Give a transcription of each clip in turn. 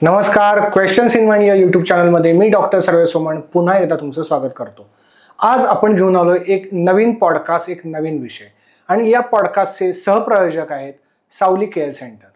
नमस्कार, questions in mind या YouTube चॅनलमध्ये मी डॉक्टर सर्वे सोमण पुन्हा एकदा तुमचं स्वागत करतो। आज आपण घेऊन आलो एक नवीन पॉडकास्ट, एक नवीन विषय आणि या पॉडकास्टचे सहप्रायोजक आहेत सावली केअर सेंटर।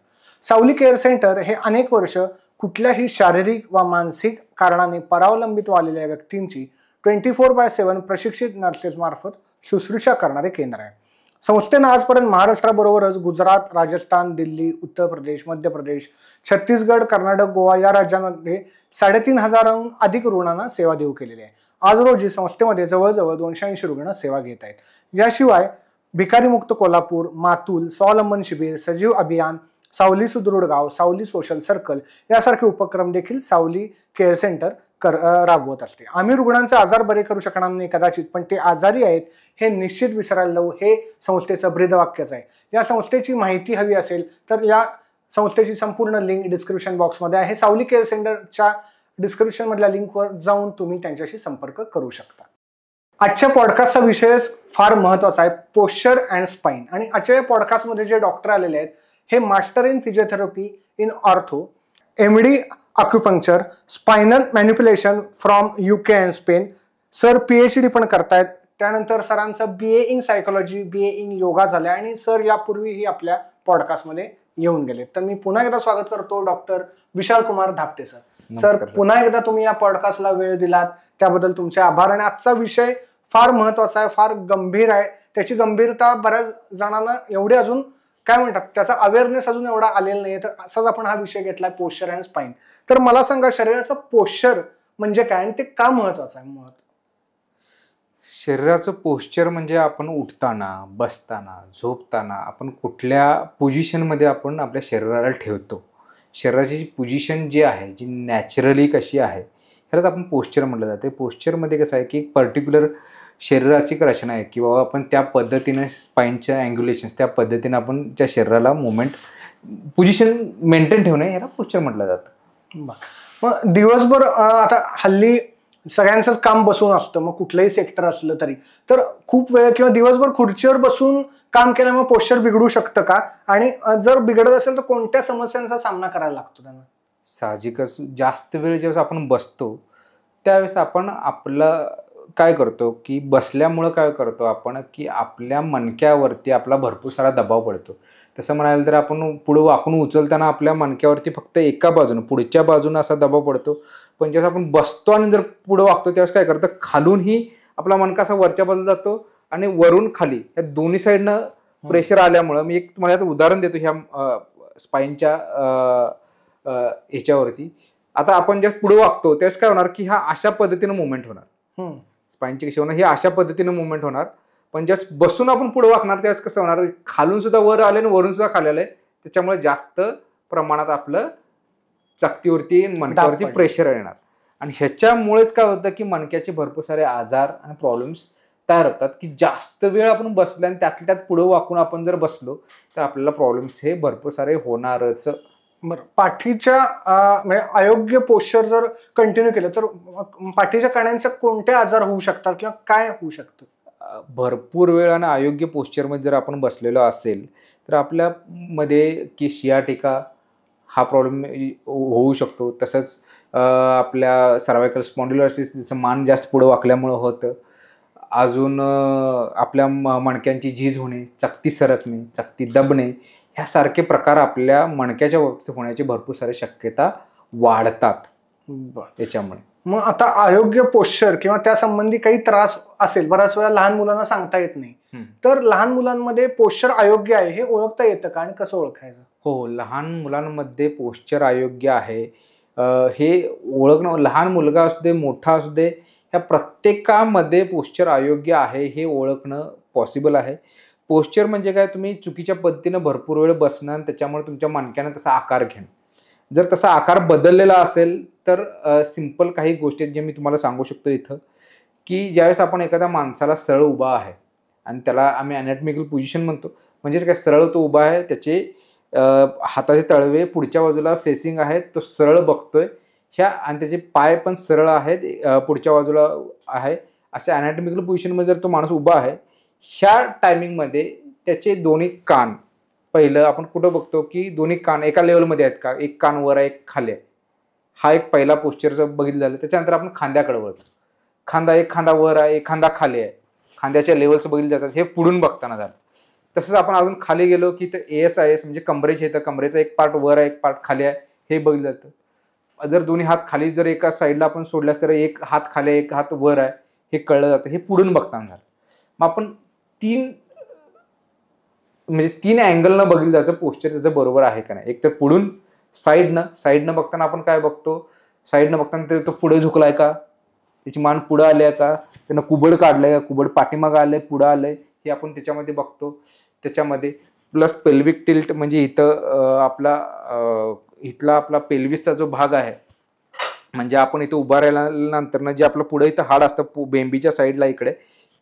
सावली केअर सेंटर हे अनेक वर्ष कुठल्याही शारीरिक व मानसिक कारणाने परावलंबित झालेल्या व्यक्तींची 24/7 प्रशिक्षित नर्सेस मार्फत शुश्रूषा करणारे केंद्र आहे। संस्थेनं आजपर्यंत महाराष्ट्राबरोबरच गुजरात, राजस्थान, दिल्ली, उत्तर प्रदेश, मध्य प्रदेश, छत्तीसगड, कर्नाटक, गोवा या राज्यांमध्ये 3,500हून अधिक रुग्णांना सेवा देऊ केलेली आहे। आज रोजी संस्थेमध्ये जवळजवळ 280 रुग्ण सेवा घेत आहेत। याशिवाय भिकारीमुक्त कोल्हापूर, मातूल, स्वावलंबन शिबिर, सजीव अभियान, सावली सुदृढ गाव, सावली सोशल सर्कल यासारखे उपक्रम देखील सावली केअर सेंटर राबवत असते। आम्ही रुग्णांचे आजार बरे करू शकणार नाही कदाचित, पण ते आजारी आहेत हे निश्चित विसरायला लावू हे संस्थेचं ब्रीदवाक्यच आहे। या संस्थेची माहिती हवी असेल तर या संस्थेची संपूर्ण लिंक डिस्क्रिप्शन बॉक्समध्ये आहे। सावली केअर सेंटरच्या डिस्क्रिप्शन मधल्या लिंकवर जाऊन तुम्ही त्यांच्याशी संपर्क करू शकता। आजच्या पॉडकास्टचा विषय फार महत्त्वाचा आहे, पोश्चर अँड स्पाइन। आणि आजच्या पॉडकास्टमध्ये जे डॉक्टर आलेले आहेत हे master in physiotherapy in ortho, MD acupuncture, spinal manipulation from UK and Spain. Sir PhD पण करतायत। त्यानंतर सरांचं BA in psychology, BA in yoga झालं आणि सर यापूर्वीही आपल्या पॉडकास्टमध्ये येऊन गेले। तर मी पुन्हा एकदा स्वागत करतो doctor Vishal Kumar धापटे sir. Sir पुन्हा एकदा तुम्ही या पॉडकास्टला वेळ दिलात त्याबद्दल तुमचे आभार। आणि आजचा विषय फार महत्त्वाचा आहे, फार गंभीर आहे। त्याची गंभीरता बऱ्याच जणांना एवढे अजून काय म्हणतात त्याचा अवेअरनेस अजून एवढा आलेला नाहीये, तर असाच आपण हा विषय घेतलाय, पोश्चर अँड स्पाइन। तर मला सांगा शरीराचं पोश्चर म्हणजे काय आणि ते का महत्त्वाचं आहे? शरीराचं पोश्चर म्हणजे आपण उठताना, बसताना, झोपताना आपण कुठल्या पोझिशनमध्ये आपण आपल्या शरीराला ठेवतो, शरीराची पोझिशन जी आहे, जी नॅचरली कशी आहे ह्यालाच आपण पोश्चर म्हटलं जाते। पोश्चरमध्ये कसं आहे की एक पर्टिक्युलर शरीराची एक रचना आहे की बाबा आपण त्या पद्धतीने स्पाईनच्या अँग्युलेशन्स त्या पद्धतीने आपण त्या शरीराला मुवमेंट पोझिशन मेंटेन ठेवणे याला पोश्चर म्हटलं जातं। मग दिवसभर आता हल्ली सगळ्यांचंच काम बसून असतं, मग कुठलंही सेक्टर असलं तरी, तर खूप वेळ किंवा दिवसभर खुर्चीवर बसून काम केल्यामुळे पोश्चर बिघडू शकतं का? आणि जर बिघडत असेल तर कोणत्या समस्यांचा सामना करायला लागतो त्यांना? साहजिकच जास्त वेळ जेव्हा आपण बसतो त्यावेळेस आपण आपलं काय करतो की बसल्यामुळं काय करतो आपण की आपल्या मणक्यावरती आपला भरपूर सारा दबाव पडतो। तसं म्हणायला तर आपण पुढं वाकून उचलताना आपल्या मणक्यावरती फक्त एका बाजूनं पुढच्या बाजूनं असा दबाव पडतो, पण जेव्हा आपण बसतो आणि जर पुढं वाकतो त्यावेळेस काय करतं खालूनही आपला मणका असा वरच्या बाजूला जातो आणि वरून खाली या दोन्ही साईडनं प्रेशर आल्यामुळं मी एक तुम्हाला उदाहरण देतो ह्या स्पाईनच्या ह्याच्यावरती। आता आपण जेव्हा पुढे वागतो त्यावेळेस काय होणार की हा अशा पद्धतीनं मुवमेंट होणार, स्पाईनची कशी होणार ही अशा पद्धतीनं मुवमेंट होणार, पण ज्यावेळेस बसून आपण पुढे वाकणार त्यावेळेस कसं होणार खालून सुद्धा वर आले आणि वरून सुद्धा खाली आलंय, त्याच्यामुळे जास्त प्रमाणात आपलं चकतीवरती मणक्यावरती प्रेशर येणार आणि ह्याच्यामुळेच काय होतं की मणक्याचे भरपूर सारे आजार आणि प्रॉब्लेम्स तयार होतात की जास्त वेळ आपण बसल्या आणि त्यातल्या त्यात पुढे वाकून आपण जर बसलो तर आपल्याला प्रॉब्लेम्स हे भरपूर सारे होणारच। बरं, पाठीच्या म्हणजे अयोग्य पोश्चर जर कंटिन्यू केलं तर पाठीच्या कण्याचे कोणते आजार होऊ शकतात किंवा काय होऊ शकतं? भरपूर वेळ आणि अयोग्य पोश्चरमध्ये जर आपण बसलेलो असेल तर आपल्यामध्ये की सियाटिका हा प्रॉब्लेम होऊ शकतो। तसंच आपल्या सर्वायकल स्पॉन्डिलोसिस मान जास्त पुढं वाकल्यामुळं होतं। अजून आपल्या मणक्यांची झीज होणे, चकती सरकणे, चकती दबणे ह्यासारखे प्रकार आपल्या मणक्याच्या बाबतीत होण्याची भरपूर सारी शक्यता वाढतात याच्यामुळे। मग आता अयोग्य पोश्चर किंवा त्या संबंधी काही त्रास असेल, बऱ्याच वेळा लहान मुलांना सांगता येत नाही, तर लहान मुलांमध्ये पोश्चर अयोग्य आहे हे ओळखता येतं का आणि कसं ओळखायचं? हो, लहान मुलांमध्ये पोश्चर अयोग्य आहे हे ओळखणं, लहान मुलगा असू दे मोठा असू दे ह्या प्रत्येकामध्ये पोश्चर अयोग्य आहे हे ओळखणं पॉसिबल आहे। पोश्चर म्हणजे काय, तुम्ही चुकीच्या पद्धतीनं भरपूर वेळ बसणं आणि त्याच्यामुळे तुमच्या मणक्यानं तसा आकार घेणं। जर तसा आकार बदललेला असेल तर सिंपल काही गोष्टी जे मी तुम्हाला सांगू शकतो इथं की ज्यावेळेस आपण एखाद्या माणसाला सरळ उभा आहे आणि त्याला आम्ही अनॅटॉमिकल पोझिशन म्हणतो, म्हणजेच काय सरळ तो उभा आहे, त्याचे हाताचे तळवे पुढच्या बाजूला फेसिंग आहेत, तो सरळ बघतोय ह्या आणि त्याचे पाय पण सरळ आहेत पुढच्या बाजूला आहे, अशा अनॅटॉमिकल पोझिशनमध्ये जर तो माणूस उभा आहे ह्या टायमिंगमध्ये त्याचे दोन्ही कान पहिलं आपण कुठं बघतो की दोन्ही कान एका लेवलमध्ये आहेत का, एक कान वर आहे एक खाली आहे, हा एक पहिला पोश्चरचं बघितलं झालं. त्याच्यानंतर आपण खांद्याकडे वळतो. एक खांदा वर आहे, एक खांदा खाली आहे. खांद्याच्या लेवलचं बघितलं जातात. हे पुढून बघताना झालं. तसंच आपण अजून खाली गेलो की AS म्हणजे कमरेचे इथं कमरेचा एक पार्ट वर आहे, एक पार्ट खाली आहे, हे बघितलं जातं. जर दोन्ही हात खाली जर एका साईडला आपण सोडल्यास तर एक हात खाली एक हात वर आहे हे कळलं जातं. हे पुढून बघताना झालं. मग आपण तीन अँगलनं बघितलं जातं पोश्चर त्याचं बरोबर आहे का नाही. एक तर पुढून साईडनं बघताना आपण काय बघतो, साईडनं बघताना तो पुढे झुकलाय का, त्याची मान पुढं आली आहे का, त्यानं कुबड काढलंय का, कुबड पाठीमागं आलंय पुढं आलंय हे आपण त्याच्यामध्ये बघतो. त्याच्यामध्ये प्लस पेल्विक टिल्ट म्हणजे इथं इथला आपला पेल्विसचा जो भाग आहे, म्हणजे आपण इथं उभा राहिल्यानंतर जे आपलं पुढे इथं हाड असतं बेंबीच्या साईडला इकडे,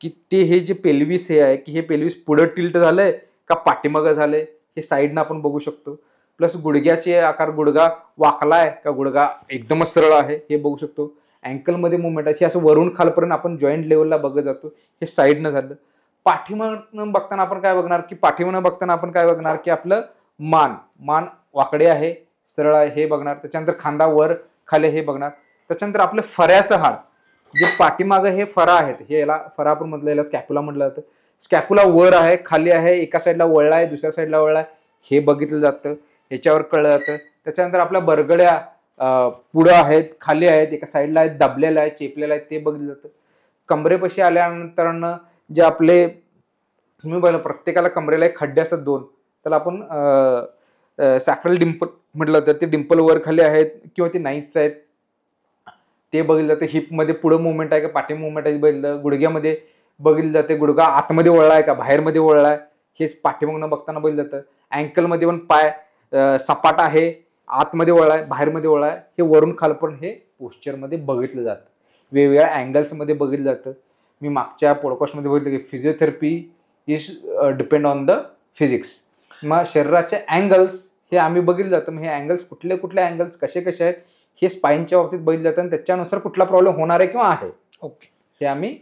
की ते हे जे पेल्विस हे आहे की हे पेल्विस पुढं टिल्ट झालंय का पाठीमागं झालंय हे साईडनं आपण बघू शकतो. प्लस गुडघ्याचे आकार, गुडघा वाकलाय का गुडघा एकदमच सरळ आहे हे बघू शकतो. अँकलमध्ये मुवमेंट आहे, असं वरून खालपर्यंत आपण जॉईंट लेवलला बघत जातो. हे साईडनं झालं. पाठीमागनं बघताना आपण काय बघणार की आपलं मान वाकडे आहे, सरळ आहे हे बघणार. त्याच्यानंतर खांदा वर खाली हे बघणार. त्याच्यानंतर आपलं फऱ्याचं हाड जे पाठीमागं हे फरा आहेत, हे याला फरा आपण म्हटलं, याला स्कॅप्युला म्हटलं जातं. स्कॅप्युला वर आहे खाली आहे, एका साईडला वळला आहे दुसऱ्या साईडला वळला आहे हे बघितलं जातं. ह्याच्यावर कळलं जातं. त्याच्यानंतर आपल्या बरगड्या पुढं आहेत खाली आहेत, एका साईडला आहेत दाबलेल्या आहेत चेपलेल्या आहेत ते बघितलं जातं. कमरेपाशी आल्यानंतर जे आपले तुम्ही बघा प्रत्येकाला कमरेला एक खड्डे असतात 2, त्याला आपण सॅक्रल डिंपल म्हटलं तर ते डिंपल वर खाली आहेत किंवा ते नाईच आहेत ते बघितलं जातं. हिपमध्ये पुढं मुवमेंट आहे का पाठी मुवमेंट आहे बघितलं. गुडघ्यामध्ये बघितलं जाते गुडघा आतमध्ये वळला आहे का बाहेरमध्ये वळला आहे हेच पाठीमागनं बघताना बघितलं जातं. अँकलमध्ये पण पाय सपाट आहे, आतमध्ये वळला आहे बाहेरमध्ये वळला आहे हे वरून खालपर्यंत हे पोश्चरमध्ये बघितलं जातं. वेगवेगळ्या अँगल्समध्ये बघितलं जातं. मी मागच्या पॉडकास्टमध्ये बघितलं की physiotherapy is depend on the physics. मग शरीराचे अँगल्स हे आम्ही बघितलं जातं. मग हे अँगल्स कुठले अँगल्स कसे आहेत हे स्पाईनच्या बाबतीत बघितलं जातं आणि त्याच्यानुसार कुठला प्रॉब्लेम होणार आहे किंवा आहे ओके हे आम्ही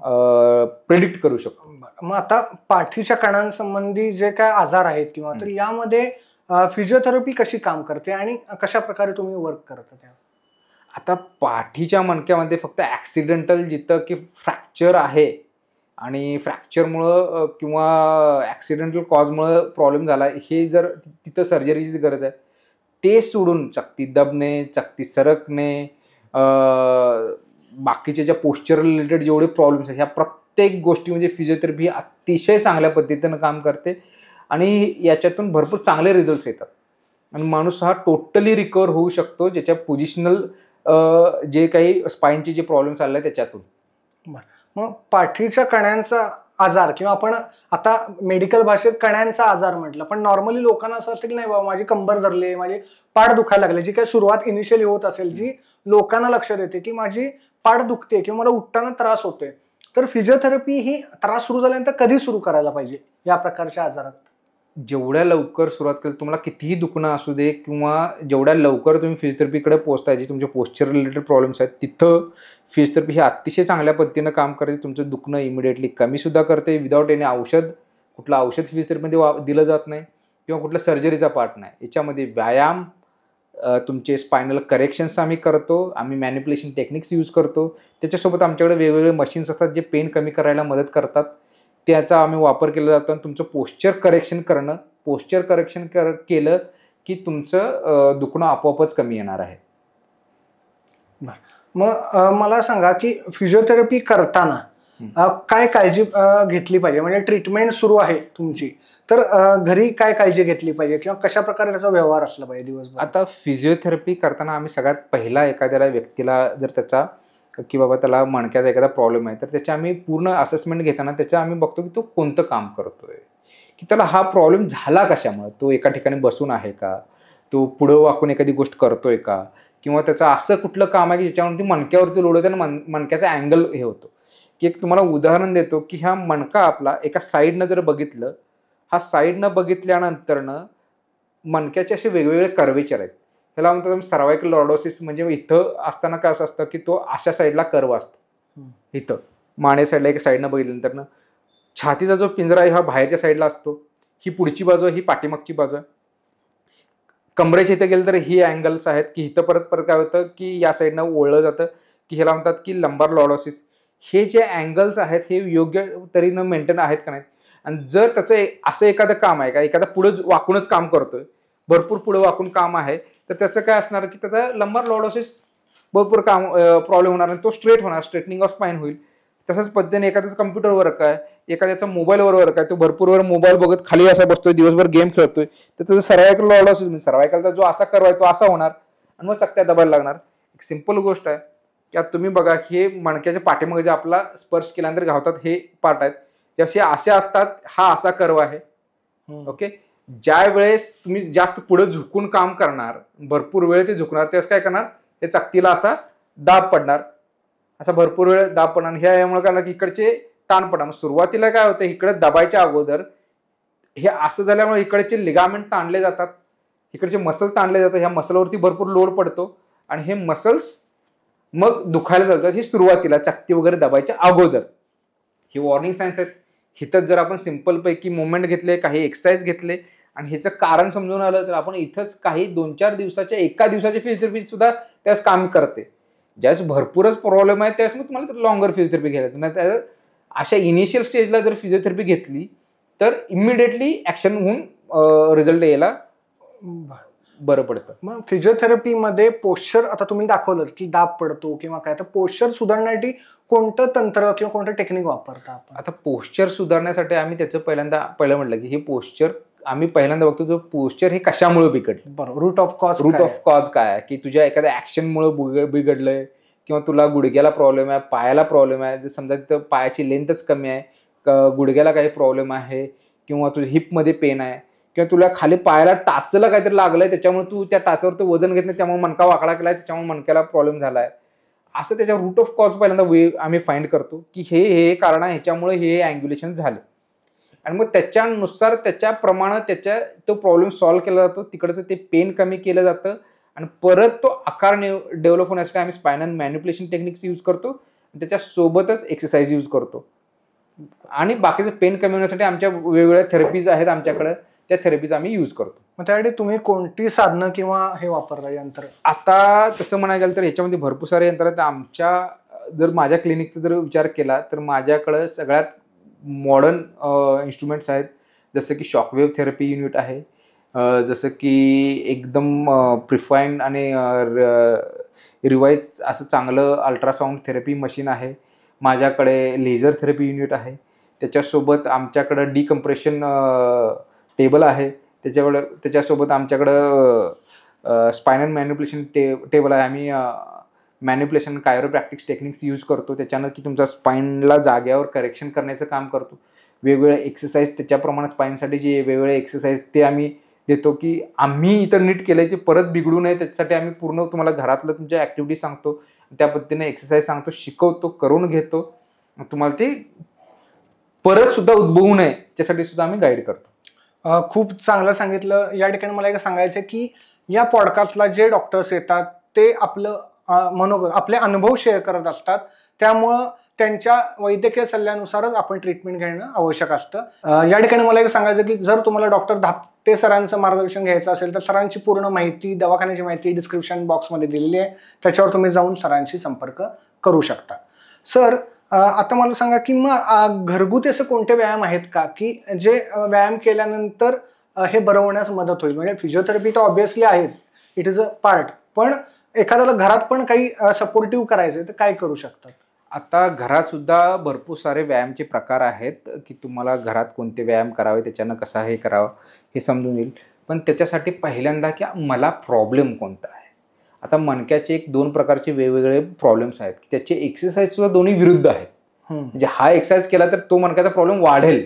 प्रेडिक्ट करू शकतो. मग आता पाठीच्या कणांसंबंधी जे काय आजार आहेत किंवा तर यामध्ये फिजिओथेरपी कशी काम करते आणि कशा प्रकारे तुम्ही वर्क करता त्या? आता पाठीच्या मणक्यामध्ये फक्त ॲक्सिडेंटल जिथं की फ्रॅक्चर आहे आणि फ्रॅक्चरमुळं किंवा ॲक्सिडेंटल कॉजमुळं प्रॉब्लेम झाला हे जर तिथं सर्जरीची गरज आहे ते सोडून चकती दबणे चकती सरकणे बाकीच्या ज्या पोश्चर रिलेटेड जेवढे प्रॉब्लेम्स आहेत ह्या प्रत्येक गोष्टी म्हणजे फिजिओथेरपी अतिशय चांगल्या पद्धतीनं काम करते आणि याच्यातून भरपूर चांगले रिझल्ट्स येतात आणि माणूस हा टोटली रिकवर होऊ शकतो ज्याच्या पोझिशनल जे काही स्पाईनचे जे प्रॉब्लेम्स आले त्याच्यातून. मग पाठीच्या कण्यांचा आजार किंवा आपण आता मेडिकल भाषेत कण्यांचा आजार म्हटलं पण नॉर्मली लोकांना असं असेल नाही बाबा माझी कंबर धरली माझी पाठ दुखायला लागली जी काही सुरुवात इनिशियली होत असेल जी लोकांना लक्षात येते की माझी पाठ दुखते किंवा मला उठताना त्रास होतोय तर फिजिओथेरपी ही त्रास सुरू झाल्यानंतर कधी सुरू करायला पाहिजे या प्रकारच्या आजारात? जेवढ्या लवकर सुरुवात केली तुम्हाला कितीही दुखणं असू दे किंवा जेवढ्या लवकर तुम्ही फिजिओथेरपीकडे पोहोचताय जे तुमचे पोश्चर रिलेटेड प्रॉब्लेम्स आहेत तिथं फिजिओथेरपी ही अतिशय चांगल्या पद्धतीनं काम करते. तुमचं दुखणं इमिडिएटली कमीसुद्धा करते विदाऊट एनी औषध. कुठलं औषध फिजिओथेरपीमध्ये दिलं जात नाही किंवा कुठल्या सर्जरीचा पार्ट नाही. याच्यामध्ये व्यायाम तुमचे स्पायनल करेक्शन्स आम्ही करतो, आम्ही मॅनिप्युलेशन टेक्निक्स यूज करतो. त्याच्यासोबत आमच्याकडे वेगवेगळे मशीन्स असतात जे पेन कमी करायला मदत करतात. त्याचा आम्ही वापर केला जातो आणि तुमचं पोश्चर करेक्शन केलं की तुमचं दुखणं आपोआपच कमी येणार आहे. मग मला सांगा की फिजिओथेरपी करताना काय काळजी घेतली पाहिजे म्हणजे ट्रीटमेंट सुरू आहे तुमची तर घरी काय काळजी घेतली पाहिजे किंवा कशा प्रकारे त्याचा व्यवहार असला पाहिजे दिवसभर? आता फिजिओथेरपी करताना आम्ही सगळ्यात पहिला एखाद्या व्यक्तीला जर त्याचा की बाबा त्याला मणक्याचा एखादा प्रॉब्लेम आहे तर त्याचे आम्ही पूर्ण असेसमेंट घेताना त्याच्या आम्ही बघतो की तो कोणतं काम करतोय की त्याला हा प्रॉब्लेम झाला कशामुळे. तो एका ठिकाणी बसून आहे का, तो पुढं वाकून एखादी गोष्ट करतोय का किंवा त्याचं असं कुठलं काम आहे की ज्याच्यावरती मणक्यावरती लोड होतं आणि मणक्याचा अँगल हे होतो. की एक तुम्हाला उदाहरण देतो की हा मणका आपला एका साईडनं जर बघितलं हा साईडनं बघितल्यानंतरनं मणक्याचे असे वेगवेगळे कर्वेचर आहेत. ह्याला म्हणतो सर्वायकल लॉर्डोसिस म्हणजे इथं असताना काय असं असतं की तो अशा साईडला कर्व असतो इथं माने साईडला एक साईडनं बघितल्यानंतर छातीचा जो पिंजरा आहे हा बाहेरच्या साईडला असतो. ही पुढची बाजू ही पाठीमागची बाजू आहे. कमरेच्या इथे गेलं तर ही अँगल्स आहेत की इथं परत परत काय होतं की या साईडनं ओळलं जातं की ह्याला म्हणतात की लंबार लॉर्डोसिस. हे जे अँगल्स आहेत हे योग्य तऱ्हेनं मेंटेन आहेत का नाहीत. आणि जर त्याचं असं एखादं काम आहे का एखादा पुढे वाकूनच काम करतोय, भरपूर पुढे वाकून काम आहे, तर त्याचं काय असणार की त्याचा लंबार लॉर्डोसिस भरपूर काम प्रॉब्लेम होणार आणि तो स्ट्रेट होणार, स्ट्रेटनिंग ऑफ स्पाईन होईल. तसंच पद्धतीने एखाद्याचं कम्प्युटर वर्क आहे, एखाद्याचा मोबाईलवर वर्क आहे, तो भरपूर वेळ मोबाईल बघत खाली असा बसतोय, दिवसभर गेम खेळतोय, तर त्याचं सर्वायकल लॉर्डोसिस म्हणजे सर्वायकलचा जो असा कर्व आहे तो असा होणार आणि मग चकत्या दबायला लागणार. एक सिंपल गोष्ट आहे की आता तुम्ही बघा हे मणक्याच्या पाठीमागे जे आपला स्पर्श केल्यानंतर घावतात हे पार्ट आहेत, ते असे असतात, हा असा कर्व आहे. ओके, ज्या वेळेस तुम्ही जास्त पुढे झुकून काम करणार, भरपूर वेळ ते झुकणार, त्यावेळेस काय करणार, ते चकतीला असा दाब पडणार, असा भरपूर वेळ दाब पडणार. ह्या यामुळे काय की इकडचे ताण पडणार. सुरुवातीला काय होतं, इकडे दबायच्या अगोदर हे असं झाल्यामुळे इकडचे लिगामेंट ताणले जातात, इकडचे मसल ताणले जातात, ह्या मसलवरती भरपूर लोड पडतो आणि हे मसल्स मग दुखायला जातात. हे सुरुवातीला चकती वगैरे दबायच्या अगोदर हे वॉर्निंग सायन्स आहेत. इथंच जर आपण सिंपल पैकी मुवमेंट घेतले, काही एक्सरसाइज घेतले आणि ह्याचं कारण समजून आलं तर आपण इथंच काही 2-4 दिवसाच्या एका दिवसाची फिजिओथेरपी सुद्धा त्यावेळेस काम करते. ज्यावेळेस भरपूरच प्रॉब्लेम आहे त्यावेळेस मग तुम्हाला लॉंगर फिजिओथेरपी घ्यायला नाही. अशा इनिशियल स्टेजला जर फिजिओथेरपी घेतली तर इमिडिएटली ऍक्शन होऊन रिझल्ट यायला बरं पडतं. मग फिजिओथेरपीमध्ये पोश्चर आता तुम्ही दाखवलं की दाब पडतो किंवा काय, तर पोश्चर सुधारण्यासाठी कोणतं तंत्र किंवा कोणतं टेक्निक वापरता आपण? आता पोश्चर सुधारण्यासाठी आम्ही त्याचं पहिलं म्हटलं की हे पोश्चर आम्ही पहिल्यांदा बघतो जो पोश्चर हे कशामुळे बिघडलं. बरोबर, रूट ऑफ कॉज काय आहे की तुझ्या एखाद्या ऍक्शनमुळे बिघडलंय किंवा तुला गुडघ्याला प्रॉब्लेम आहे, पायाला प्रॉब्लेम आहे, जर समजा तिथं पायाची लेंथच कमी आहे, गुडघ्याला काही प्रॉब्लेम आहे किंवा तुझ्या हिपमध्ये पेन आहे किंवा तुला खाली पायाला टाचला काहीतरी लागलंय त्याच्यामुळे तू त्या टाचावर तो वजन घेत नाही, त्यामुळे मणका वाकडा केलाय, त्याच्यामुळे मणक्याला प्रॉब्लेम झालाय, असं त्याच्या रूट ऑफ कॉज पहिल्यांदा आम्ही फाइंड करतो की हे कारण आहे, ह्याच्यामुळे हे अँग्युलेशन झालं आणि मग त्याच्यानुसार त्याच्याप्रमाणे तो प्रॉब्लेम सॉल्व्ह केला जातो. तिकडचं ते पेन कमी केलं जातं आणि परत तो आकार डेव्हलप होण्यासाठी आम्ही स्पायनल मॅनिप्युलेशन टेक्निक्स यूज करतो, त्याच्यासोबतच एक्सरसाइज यूज करतो आणि बाकीचं पेन कमी होण्यासाठी आमच्या वेगवेगळ्या थेरपीज आहेत आमच्याकडे, त्या थेरपीज आम्ही यूज करतो. मग त्यासाठी तुम्ही कोणती साधनं किंवा हे वापरता यंत्र? आता तसं म्हणायला गेलं तर ह्याच्यामध्ये भरपूर सारे यंत्र आहेत. जर माझ्या क्लिनिकचा जर विचार केला तर माझ्याकडं सगळ्यात मॉडर्न इन्स्ट्रुमेंट्स आहेत, जसं की शॉकवेव्ह थेरपी युनिट आहे, जसं की एकदम प्रिफाईंड आणि रिवाईज असं चांगलं अल्ट्रासाऊंड थेरपी मशीन आहे. माझ्याकडे लेझर थेरपी युनिट आहे, त्याच्यासोबत आमच्याकडं डिकम्प्रेशन टेबल आहे, त्याच्यासोबत आमच्याकडं स्पायनल मॅनिप्युलेशन टेबल आहे. आम्ही मॅनिप्युलेशन कायरोप्रॅक्टिक्स टेक्निक्स यूज करतो, त्याच्यानं की तुमचा स्पाईनला जाग्यावर करेक्शन करण्याचं काम करतो. वेगवेगळे एक्सरसाइज त्याच्याप्रमाणे स्पाईनसाठी जे वेगवेगळे एक्सरसाइज ते आम्ही देतो की आम्ही इथं नीट केलंय ते परत बिघडू नये, त्याच्यासाठी आम्ही पूर्ण तुम्हाला घरातलं तुमच्या ॲक्टिव्हिटी सांगतो, त्या पद्धतीने एक्सरसाइज सांगतो, शिकवतो, करून घेतो, तुम्हाला ते परत सुद्धा उद्भवू नये त्याच्यासाठी सुद्धा आम्ही गाईड करतो. खूप चांगलं सांगितलं. या ठिकाणी मला एक सांगायचं आहे की या पॉडकास्टला जे डॉक्टर्स येतात ते आपले अनुभव शेअर करत असतात, त्यामुळं त्यांच्या वैद्यकीय सल्ल्यानुसारच आपण ट्रीटमेंट घेणं आवश्यक असतं. या ठिकाणी मला एक सांगायचं की जर तुम्हाला डॉक्टर धापटे सरांचं मार्गदर्शन घ्यायचं असेल तर सरांची पूर्ण माहिती, दवाखान्याची माहिती डिस्क्रिप्शन बॉक्समध्ये दिलेली आहे, त्याच्यावर तुम्ही जाऊन सरांशी संपर्क करू शकता. सर, आता मला सांगा की मग घरगुती असे कोणते व्यायाम आहेत का की जे व्यायाम केल्यानंतर हे बरं होण्यास मदत होईल? म्हणजे फिजिओथेरपी तर ऑब्व्हियसली आहेच, इट इज अ पार्ट, पण एखाद्याला घरात पण काही सपोर्टिव्ह करायचं तर काय करू शकतात? आता घरात सुद्धा भरपूर सारे व्यायामचे प्रकार आहेत की तुम्हाला घरात कोणते व्यायाम करावे, त्याच्यानं कसा हे करावं हे समजून येईल. पण त्याच्यासाठी पहिल्यांदा की मला प्रॉब्लेम कोणता आहे. आता मणक्याचे 2 प्रकारचे वेगवेगळे प्रॉब्लेम्स आहेत की त्याचे एक्सरसाइज सुद्धा दोन्ही विरुद्ध आहेत. म्हणजे हा एक्सरसाइज केला तर तो मणक्याचा प्रॉब्लेम वाढेल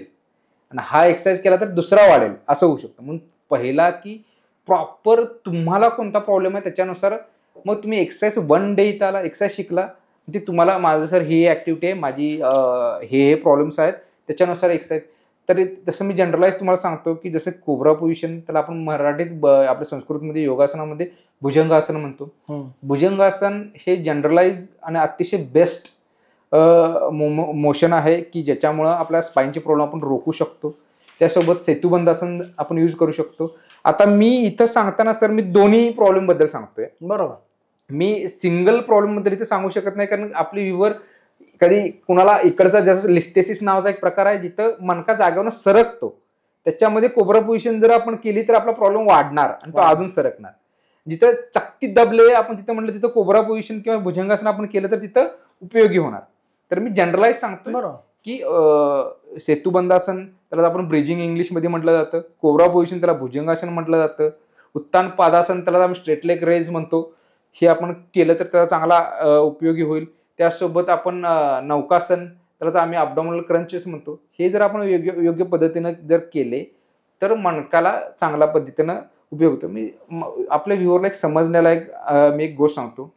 आणि हा एक्सरसाइज केला तर दुसरा वाढेल, असं होऊ शकतं. मग पहिला की प्रॉपर तुम्हाला कोणता प्रॉब्लेम आहे त्याच्यानुसार मग तुम्ही एक्सरसाइज 1 डे इथं आला, एक्सरसाइज शिकला, ते तुम्हाला माझं सर ही ॲक्टिव्हिटी आहे, माझी हे प्रॉब्लेम्स आहेत, त्याच्यानुसार एक्सरसाइज. तर तसं मी जनरलाइज तुम्हाला सांगतो की जसं कोब्रा पोझिशन, त्याला आपण मराठीत आपल्या संस्कृतमध्ये योगासनामध्ये भुजंगासन म्हणतो. भुजंगासन हे जनरलाइज आणि अतिशय बेस्ट मोशन आहे की ज्याच्यामुळं आपल्या स्पाईनचे प्रॉब्लेम आपण रोखू शकतो. त्यासोबत सेतुबंधासन आपण यूज करू शकतो. आता मी इथं सांगताना सर मी दोन्ही प्रॉब्लेम बद्दल सांगतोय. बरोबर. मी सिंगल प्रॉब्लेम बद्दल इथे सांगू शकत नाही, कारण आपली व्ह्यूवर कधी कुणाला इकडचा जसं लिस्थेसिस नावाचा एक प्रकार आहे जिथं मणका जागेवर सरकतो, त्याच्यामध्ये कोब्रा पोझिशन जर आपण केली तर आपला प्रॉब्लेम वाढणार आणि तो अजून सरकणार. जिथं चकती दबले आपण तिथं म्हटलं तिथं कोब्रा पोझिशन किंवा भुजंगासन आपण केलं तर तिथं उपयोगी होणार. तर मी जनरलाइज सांगतो की सेतुबंधासन त्याला आपण ब्रिजिंग इंग्लिशमध्ये म्हटलं जातं, कोब्रा पोझिशन त्याला भुजंगासन म्हटलं जातं, उत्तान पादासन त्याला आपण स्ट्रेट लेग रेज म्हणतो. हे आपण केलं तर त्याचा चांगला उपयोगी होईल. त्यासोबत आपण नौकासन त्याला तर आम्ही अबडॉमिनल क्रंचेस म्हणतो. हे जर आपण योग्य पद्धतीनं जर केले तर मणकाला चांगल्या पद्धतीनं उपयोग होतो. मी आपल्या व्ह्यूअरला एक समजण्याला मी एक गोष्ट सांगतो.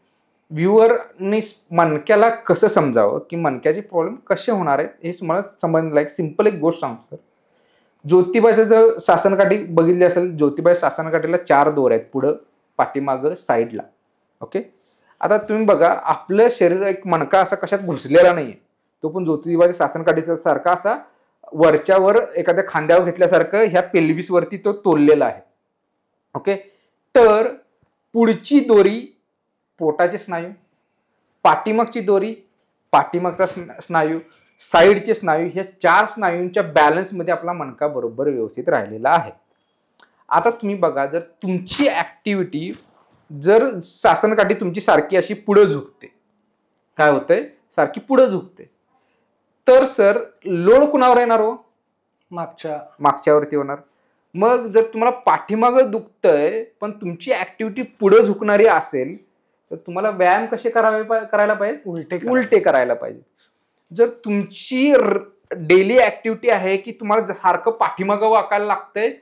व्ह्यूअरने मणक्याला कसं समजावं की मणक्याचे प्रॉब्लेम कसे होणार आहेत हे तुम्हाला समजण्याला एक सिंपल एक गोष्ट सांगतो सर. ज्योतिबाचं जर सासनकाठी बघितली असेल, ज्योतिबा सासनकाठीला 4 दोर आहेत, पुढं पाठीमागं साईडला. ओके. आता तुम्ही बघा आपलं शरीर एक मणका असा कशात घुसलेला नाहीये, तो पण ज्योतिबाच्या सासनकाठीचा सारखा असा वरच्यावर एखाद्या खांद्यावर घेतल्यासारखं ह्या पेल्विस वरती तो तोललेला आहे. ओके. तर पुढची दोरी पोटाचे स्नायू, पाठीमागची दोरी पाठीमागचा स्नायू, साईडचे स्नायू, ह्या 4 स्नायूंच्या बॅलन्समध्ये आपला मणका बरोबर व्यवस्थित राहिलेला आहे. आता तुम्ही बघा जर तुमची ऍक्टिव्हिटी जर सासनकाठी तुमची सारखी अशी पुढे झुकते, काय होतंय सारखी पुढे झुकते, तर सर लोड कुणावर येणार हो? मागच्यावरती होणार. मग जर तुम्हाला पाठीमागं दुखतंय पण तुमची ऍक्टिव्हिटी पुढे झुकणारी असेल तर तुम्हाला व्यायाम कसे करायला पाहिजे? उलटे करायला पाहिजे. जर तुमची डेली ऍक्टिव्हिटी आहे की तुम्हाला सारखं पाठीमागं वाकायला लागतंय,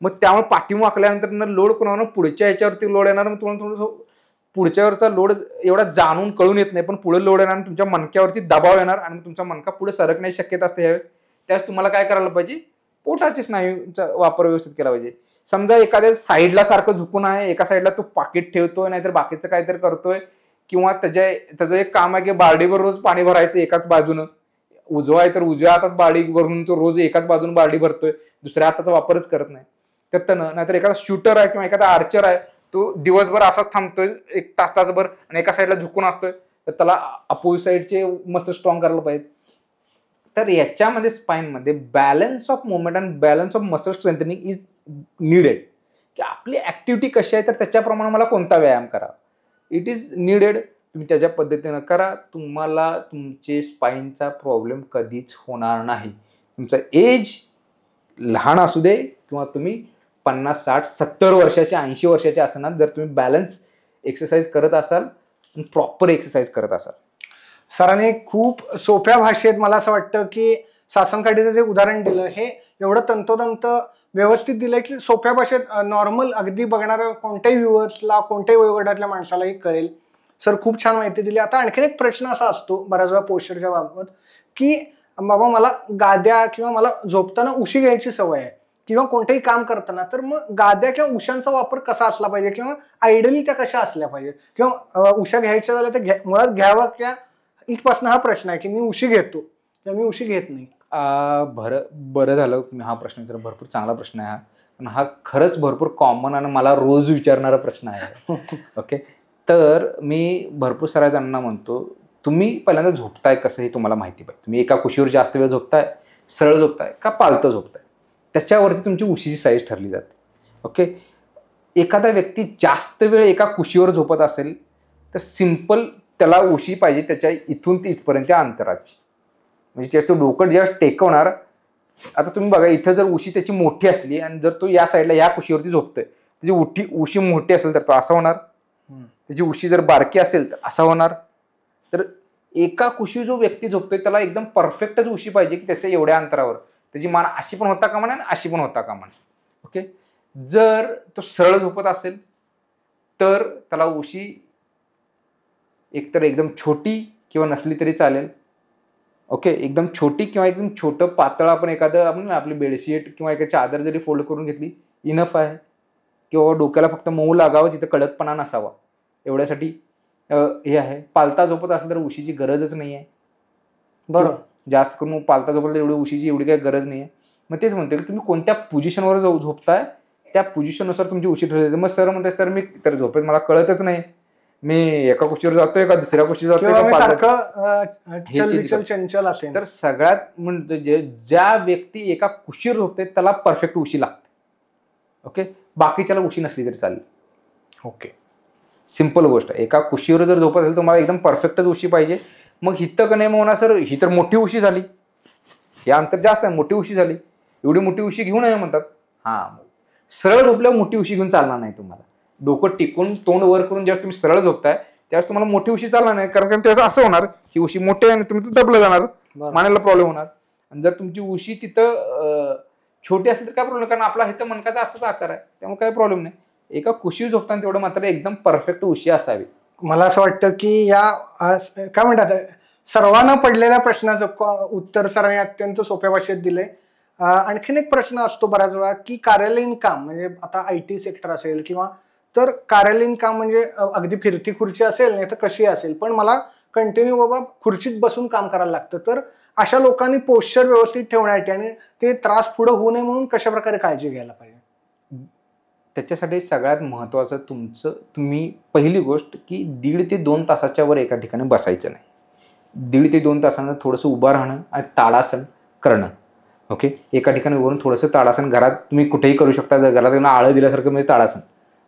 मग त्यामुळे पाठीमागं वाकल्यानंतर लोड कोणावर पुढच्या ह्याच्यावरती लोड येणार. मग तुम्हाला थोडंसं पुढच्यावरचा लोड एवढा जाणून कळून येत नाही, पण पुढे लोड येणार आणि तुमच्या मणक्यावरती दबाव येणार आणि तुमचा मणका पुढे सरकण्याची शक्यता असते. त्यावेळेस तुम्हाला काय करायला पाहिजे? पोटाचे स्नायूचा वापर व्यवस्थित केला पाहिजे. समजा एखाद्या साईडला सारखं झुकून आहे, एका साईडला तो पाकिट ठेवतोय नाहीतर बाकीचं काहीतरी करतोय, किंवा त्याचं एक काम आहे की बार्डीवर रोज पाणी भरायचं एकाच बाजूनं, उजवा आहे तर उजव्या हातात बार्डी भरून तो रोज एकाच बाजून बार्डी भरतोय, दुसऱ्या हाताचा वापरच करत नाही. तर नाहीतर एखादा शूटर आहे किंवा एखादा आर्चर आहे, तो दिवसभर असाच थांबतोय 1 तासभर आणि एका साईडला झुकून असतोय, तर त्याला अपोजिट साईडचे मसल स्ट्रॉंग करायला पाहिजे. तर याच्यामध्ये स्पाईनमध्ये balance of movement and balance of muscle strengthening is needed. की आपली ऍक्टिव्हिटी कशी आहे तर त्याच्याप्रमाणे मला कोणता व्यायाम करावा, इट इज नीडेड. तुम्ही त्याच्या पद्धतीनं करा, तुम्हाला तुमचे स्पाईनचा प्रॉब्लेम कधीच होणार नाही. तुमचा एज लहान असू दे किंवा तुम्ही 50, 60, 70 वर्षाचे, 80 वर्षाचे असणार, जर तुम्ही बॅलन्स एक्सरसाइज करत असाल, प्रॉपर एक्सरसाइज करत असाल. सरांनी खूप सोप्या भाषेत मला असं वाटतं की सासनकाठीचं जे उदाहरण दिलं हे एवढं तंतोतंत व्यवस्थित दिलंय की सोप्या भाषेत नॉर्मल अगदी बघणाऱ्या कोणत्याही व्ह्युअर्सला, कोणत्याही वयोगटातल्या माणसालाही कळेल. सर खूप छान माहिती दिली. आता आणखीन एक प्रश्न असा असतो बऱ्याच वेळा पोश्चरच्या बाबत की बाबा मला गाद्या किंवा मला झोपताना उशी घ्यायची सवय आहे किंवा कोणतेही काम करताना, तर मग गाद्या किंवा उशांचा वापर कसा असला पाहिजे किंवा आयडियली त्या कशा असल्या पाहिजे किंवा उशा घ्यायच्या झाल्या तर मुळात घ्यावा क्या, इथपासून हा प्रश्न आहे की मी उशी घेतो किंवा मी उशी घेत नाही. बरं झालं तुम्ही हा प्रश्न विचारला. भरपूर चांगला प्रश्न आहे हा, पण हा खरंच भरपूर कॉमन आणि मला रोज विचारणारा प्रश्न आहे. ओके. तर मी भरपूर साऱ्या जणांना म्हणतो तुम्ही पहिल्यांदा झोपताय कसं हे तुम्हाला माहिती पाहिजे. तुम्ही एका कुशीवर जास्त वेळ झोपताय, सरळ झोपताय का पालतं झोपताय, त्याच्यावरती तुमची उशीची साईज ठरली जाते. ओके. एखादा व्यक्ती जास्त वेळ एका कुशीवर झोपत असेल तर सिंपल त्याला उशी पाहिजे त्याच्या इथून ते इथपर्यंत अंतराची, म्हणजे तो डोकं जेव्हा टेकवणार. आता तुम्ही बघा इथं जर उशी त्याची मोठी असली आणि जर तो या साईडला या कुशीवरती झोपतोय, त्याची उशी मोठी असेल तर तो असा होणार, त्याची उशी जर बारकी असेल तर असा होणार. तर एका कुशी जो व्यक्ती झोपतोय त्याला एकदम परफेक्टच उशी पाहिजे की त्याच्या एवढ्या अंतरावर त्याची मान अशी पण होता कामा नये आणि अशी पण होता कामा नये. ओके. जर तो सरळ झोपत असेल तर त्याला उशी एकतर एकदम छोटी किंवा नसली तरी चालेल. ओके. एकदम छोटी किंवा एकदम छोटं पातळ आपण आपण आपली बेडशीट किंवा एका चादर जरी फोल्ड करून घेतली इनफ आहे. किंवा डोक्याला फक्त मऊ लागावं, तिथं कडकपणा नसावा एवढ्यासाठी हे आहे. पालता झोपत असेल तर उशीची गरजच नाही आहे. बरोबर. जास्त करून पालता झोपला तर एवढी उशीची एवढी काही गरज नाही आहे. मग तेच म्हणतो की तुम्ही कोणत्या पोझिशनवर झोपताय त्या पोझिशननुसार तुमची उशी ठरली. मग सर म्हणतात सर मी तर झोपेत मला कळतच नाही, मी एका कुशीवर जातोय का दुसऱ्या कुशीवर जातोय चंचल असेल. तर सगळ्यात म्हणतो ज्या व्यक्ती एका कुशीवर झोपते त्याला परफेक्ट उशी लागते. ओके, बाकीच्याला उशी नसली तरी चालेल. ओके, सिंपल गोष्ट आहे. एका कुशीवर जर झोपत असेल तुम्हाला एकदम परफेक्टच उशी पाहिजे. मग हिथं का नाही म्हणा सर ही तर मोठी उशी झाली, हे अंतर जास्त आहे, मोठी उशी झाली, एवढी मोठी उशी घेऊ नये म्हणतात. हा, सरळ झोपल्यावर मोठी उशी घेऊन चालणार नाही. तुम्हाला डोकं टिकून तोंड वर करून जेव्हा तुम्ही सरळ झोपताय त्यावेळेस तुम्हाला मोठी उशी चालणार नाही, कारण त्याचं असं होणार ही उशी मोठी आहे आणि तुम्ही दबलं जाणार, मानेला प्रॉब्लेम होणार. आणि जर तुमची उशी तिथं छोटी असली तर काय प्रॉब्लेम, कारण आपला इथं मनकाचा असाच आकार आहे, त्यामुळे काही प्रॉब्लेम नाही. एका कुशीवर झोपताना तेवढं मात्र एकदम परफेक्ट उशी असावी. मला असं वाटतं की या काय म्हणतात सर्वांना पडलेल्या प्रश्नाचं उत्तर सरांनी अत्यंत सोप्या भाषेत दिले. आणखीन एक प्रश्न असतो बऱ्याच वेळा की कार्यालयीन काम म्हणजे आता IT सेक्टर असेल किंवा तर कार्यालयीन काम म्हणजे अगदी फिरती खुर्ची असेल नाही तर कशी असेल, पण मला कंटिन्यू बाबा खुर्चीत बसून काम करायला लागतं. तर अशा लोकांनी पोश्चर व्यवस्थित ठेवण्यासाठी आणि ते त्रास पुढे होऊ नये म्हणून कशा प्रकारे काळजी घ्यायला पाहिजे? त्याच्यासाठी सगळ्यात महत्त्वाचं तुम्ही पहिली गोष्ट की 1.5 ते 2 तासाच्या वर एका ठिकाणी बसायचं नाही. 1.5 ते 2 तासांना थोडंसं उभं राहणं आणि ताडासन करणं. ओके, एका ठिकाणी वरून थोडंसं ताडासन, घरात तुम्ही कुठेही करू शकता, घरात आळं दिल्यासारखं म्हणजे ताडासन.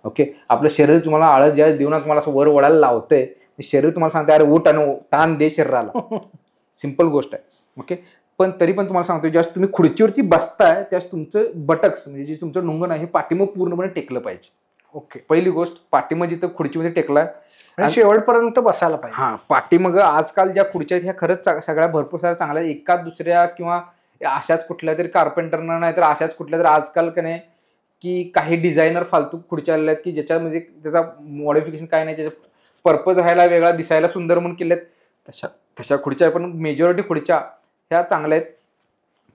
ओके, आपलं शरीर तुम्हाला आळं ज्या देऊन तुम्हाला असं वर वळायला लावतंय, शरीर तुम्हाला सांगते अरे उठ आणि ताण दे शरीराला. सिंपल गोष्ट आहे. ओके, पण तरी पण तुम्हाला सांगतो ज्यावेळेस तुम्ही खुर्चीवरती बसताय त्यावेळेस तुमचं बटक्स म्हणजे जे तुमचं नुंगण आहे पाठीमग पूर्णपणे टेकलं पाहिजे. ओके, पहिली गोष्ट पाठीमग जिथं खुर्चीमध्ये टेकलाय शेवटपर्यंत बसायला पाहिजे. हा, पाठीमग आजकाल ज्या खुर्च्या आहेत ह्या खरंच सगळ्या भरपूर साऱ्या चांगल्या, एका दुसऱ्या किंवा अशाच कुठल्या तरी कार्पेंटरना नाही तर अशाच कुठल्या तरी आजकाल का नाही की काही डिझायनर फालतू खुर्च्या आलेल्या आहेत की ज्याच्यामध्ये त्याचा मॉडिफिकेशन काय नाही, त्याचा पर्पज राहायला वेगळा, दिसायला सुंदर म्हणून केल्यात तशा खुर्च्या. पण मेजॉरिटी खुर्च्या ह्या चांगल्या आहेत.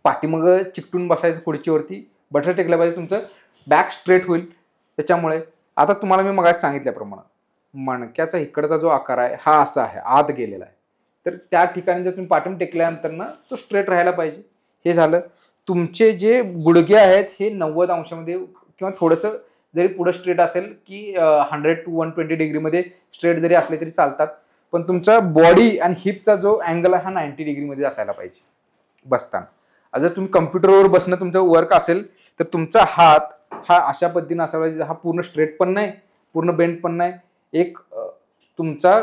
पाठीमग चिकटून बसायचं खुर्चीवरती, बटर टेकलं पाहिजे, तुमचं बॅक स्ट्रेट होईल. त्याच्यामुळे आता तुम्हाला मी मगाशी सांगितल्याप्रमाणे मणक्याचा इकडचा जो आकार आहे हा असा आहे, आत गेलेला आहे, तर त्या ठिकाणी जर तुम्ही पाठीम टेकल्यानंतर ना तो स्ट्रेट राहायला पाहिजे. हे झालं. तुमचे जे गुडघे आहेत हे 90 अंशामध्ये किंवा थोडंसं जरी पुढं स्ट्रेट असेल की 100 to 120 डिग्रीमध्ये स्ट्रेट जरी असले तरी चालतात, पण तुमचा बॉडी आणि हिपचा जो अँगल आहे हा 90 डिग्रीमध्ये असायला पाहिजे बसताना. जर तुम्ही कम्प्युटरवर बसणं तुमचं वर्क असेल तर तुमचा हात हा अशा पद्धतीने असायला पाहिजे, हा पूर्ण स्ट्रेट पण नाही पूर्ण बेंड पण नाही, एक तुमचा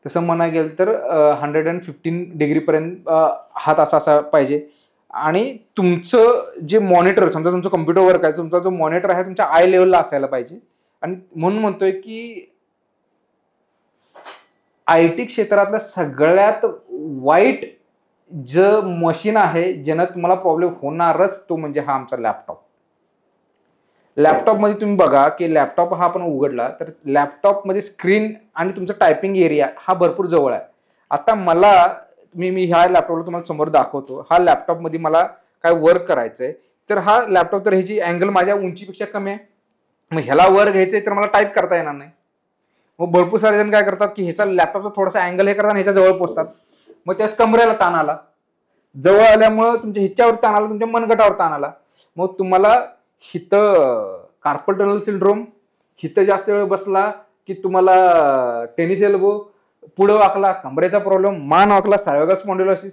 तसं म्हणायला गेलं तर 115 डिग्रीपर्यंत हात असा पाहिजे. आणि तुमचं जे मॉनिटर, समजा तुमचं कम्प्युटर वर्क आहे, तुमचा जो मॉनिटर आहे तुमच्या आय लेवलला असायला पाहिजे. आणि म्हणून म्हणतोय की IT क्षेत्रातलं सगळ्यात वाईट जे मशीन आहे ज्यानं तुम्हाला प्रॉब्लेम होणारच तो म्हणजे हा आमचा लॅपटॉप. लॅपटॉपमध्ये तुम्ही बघा की लॅपटॉप हा आपण उघडला तर लॅपटॉपमध्ये स्क्रीन आणि तुमचा टायपिंग एरिया हा भरपूर जवळ आहे. आता मला मी ह्या लॅपटॉपला तुम्हाला समोर दाखवतो, हा लॅपटॉपमध्ये मला काय वर्क करायचंय तर हा लॅपटॉप तर ह्याची अँगल माझ्या उंचीपेक्षा कमी आहे, मग ह्याला वर घ्यायचंय तर मला टाईप करता येणार नाही. मग भरपूर सारे जण काय करतात की ह्याचा लॅपटॉपचा थोडासा अँगल हे करतात ह्याच्या जवळ पोहोचतात, मग त्याच कमरेला ताण आला, जवळ आल्यामुळे तुमच्या ह्याच्यावर ताण आला, तुमच्या मनगटावर ताण आला, मग तुम्हाला हिथं कार्पल टनल सिंड्रोम, हिथं जास्त वेळ बसला की तुम्हाला टेनिस एल्बो, पुढं वाकला कमरेचा प्रॉब्लेम, मान वाकला सर्व्हायकल स्पॉन्डिलोसिस.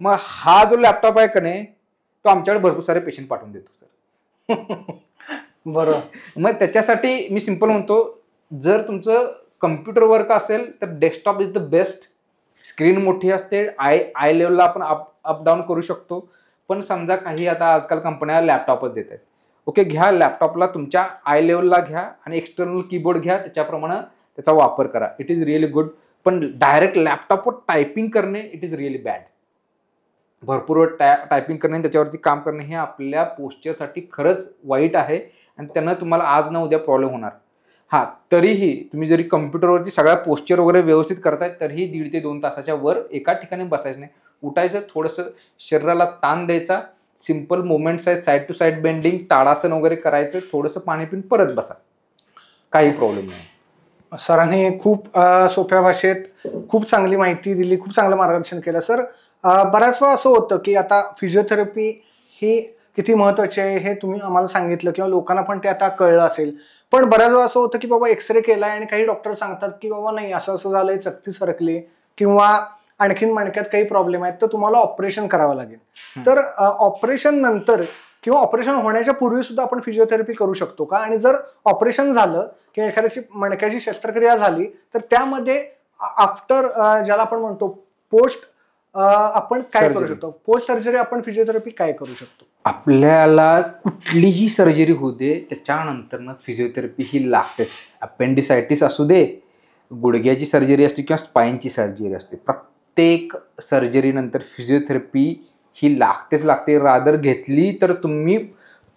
मग हा जो लॅपटॉप आहे का नाही तो आमच्याकडे भरपूर सारे पेशंट पाठवून देतो सर. बरोबर. मग त्याच्यासाठी मी सिंपल म्हणतो, जर तुमचं कम्प्युटर वर्क असेल तर desktop is the best. Screen मोठी असते, आय लेवलला आपण अप डाऊन करू शकतो. पण समजा काही आता आजकाल कंपन्या लॅपटॉपच देत आहेत, ओके घ्या लॅपटॉपला तुमच्या आय लेवलला घ्या आणि एक्सटर्नल कीबोर्ड घ्या, त्याच्याप्रमाणे त्याचा वापर करा, इट इज रिअली गुड. पण डायरेक्ट लॅपटॉपवर टायपिंग करणे इट इज रिअली बॅड. भरपूर वेळ टायपिंग करणे त्याच्यावरती काम करणे हे आपल्या पोस्चरसाठी खरंच वाईट आहे आणि त्यानं तुम्हाला आज ना उद्या प्रॉब्लेम होणार. हां, तरीही तुम्ही जरी कम्प्युटरवरती सगळ्या पोस्चर वगैरे व्यवस्थित करताय तरीही 1.5 ते 2 तासाच्या वर एका ठिकाणी बसायचं नाही, उठायचं, थोडंसं शरीराला ताण द्यायचा, सिंपल मुवमेंट्स आहेत, साईड टू साईड बेंडिंग, ताडासन वगैरे करायचं, थोडंसं पाणी पिऊन परत बसा, काही प्रॉब्लेम नाही. सरांनी खूप सोप्या भाषेत खूप चांगली माहिती दिली, खूप चांगलं मार्गदर्शन केलं. सर, बऱ्याच वेळा असं होतं की आता फिजिओथेरपी ही किती महत्त्वाची आहे हे तुम्ही आम्हाला सांगितलं किंवा लोकांना पण ते आता कळलं असेल. पण बऱ्याच वेळा असं होतं की बाबा एक्सरे केलाय आणि काही डॉक्टर सांगतात की बाबा नाही असं असं झालंय, चकती सरकली किंवा आणखीन मणक्यात काही प्रॉब्लेम आहेत तर तुम्हाला ऑपरेशन करावं लागेल. तर ऑपरेशन नंतर किंवा ऑपरेशन होण्याच्या पूर्वी सुद्धा आपण फिजिओथेरपी करू शकतो का? आणि जर ऑपरेशन झालं किंवा एखाद्याची मणक्याची शस्त्रक्रिया झाली तर त्यामध्ये आफ्टर ज्याला आपण म्हणतो पोस्ट आपण काय करू शकतो? पोस्ट सर्जरी आपण फिजिओथेरपी काय करू शकतो? आपल्याला कुठलीही सर्जरी होऊ दे त्याच्यानंतर फिजिओथेरपी ही लागतेच. अपेंडिसायटिस असू दे, गुडघ्याची सर्जरी असते किंवा स्पाईनची सर्जरी असते, प्रत्येक सर्जरीनंतर फिजिओथेरपी ही लागतेच लागते. रादर घेतली तर तुम्ही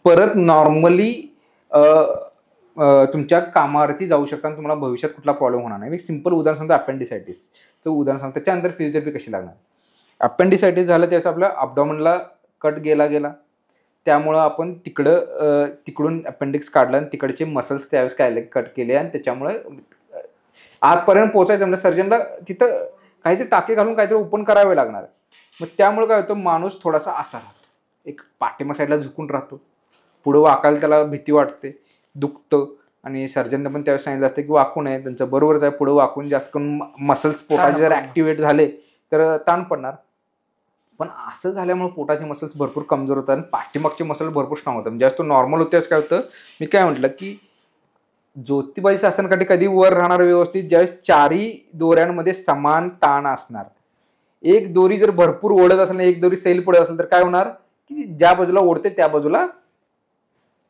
परत नॉर्मली तुमच्या कामावरती जाऊ शकता आणि तुम्हाला भविष्यात कुठला प्रॉब्लेम होणार नाही. एक सिंपल उदाहरण सांगतो, अपेंडिसायटिसचं उदाहरण सांगतो. त्याच्यानंतर फिजिओथेरपी कशी लागणार? अपेंडिसायटिस झालं त्यावेळेस आपल्या अब्डॉमनला कट गेला, त्यामुळं आपण तिकडून अपेंडिक्स काढलं आणि तिकडचे मसल्स त्यावेळेस काय कट केले आणि त्याच्यामुळे आतपर्यंत पोहोचायचं म्हणजे सर्जनला तिथं काहीतरी टाके घालून काहीतरी ओपन करावे लागणार. मग त्यामुळे काय होतं, माणूस थोडासा असा राहतो, एक पाठीमा साईडला झुकून राहतो, पुढं वाकायला त्याला भीती वाटते, दुखतं. आणि सर्जनने पण त्यावेळेस सांगितलं असतं की वाकू नये. त्यांचं बरोबरच आहे, पुढं वाकून जास्त करून मसल्स पोटाचे जर ॲक्टिवेट झाले तर ताण पडणार. पण असं झाल्यामुळे पोटाचे मसल्स भरपूर कमजोर होतात आणि पाठीमागचे मसल भरपूर स्ट्रॉंग होतात. म्हणजे तो नॉर्मल होते काय होतं, मी काय म्हटलं की ज्योतिबाई आसनकाठी कधी वर राहणार व्यवस्थित, ज्यावेळेस चारही दोऱ्यांमध्ये समान ताण असणार. एक दोरी जर भरपूर ओढत असेल आणि एक दोरी सैल पडत असेल तर काय होणार की ज्या बाजूला ओढते त्या बाजूला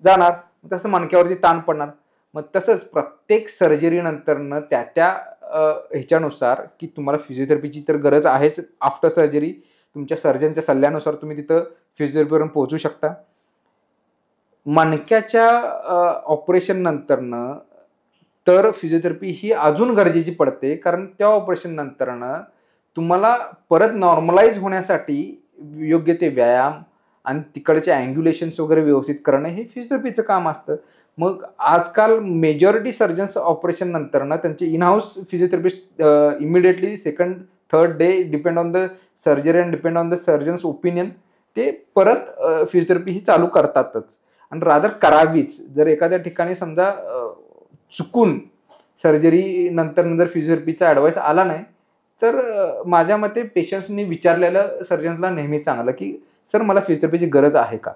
जाणार, तसं मणक्यावरती ताण पडणार. मग तसंच प्रत्येक सर्जरी नंतरनं त्या ह्याच्यानुसार की तुम्हाला फिजिओथेरपीची तर गरज आहेच. आफ्टर सर्जरी तुमच्या सर्जनच्या सल्ल्यानुसार तुम्ही तिथं फिजिओथेरपीवरून पोहोचू शकता. मणक्याच्या ऑपरेशन नंतरनं तर फिजिओथेरपी ही अजून गरजेची पडते, कारण त्या ऑपरेशन नंतरनं तुम्हाला परत नॉर्मलाइज होण्यासाठी योग्य ते व्यायाम आणि तिकडचे अँग्युलेशन्स वगैरे व्यवस्थित करणं हे फिजिओथेरपीचं काम असतं. मग आजकाल मेजॉरिटी सर्जन्स ऑपरेशन नंतरनं त्यांचे in-house physiotherapist immediately second third day depend on the surgery and depend on the surgeons opinion ते परत फिजिओथेरपी ही चालू करतातच आणि रादर करावीच. जर एखाद्या ठिकाणी समजा चुकून सर्जरी नंतर जर फिजिओथेरपीचा ॲडवाईस आला नाही तर माझ्या मते पेशंट्सनी विचारलेलं सर्जनला नेहमी चांगलं की सर मला फिजिओथेरपीची गरज आहे का.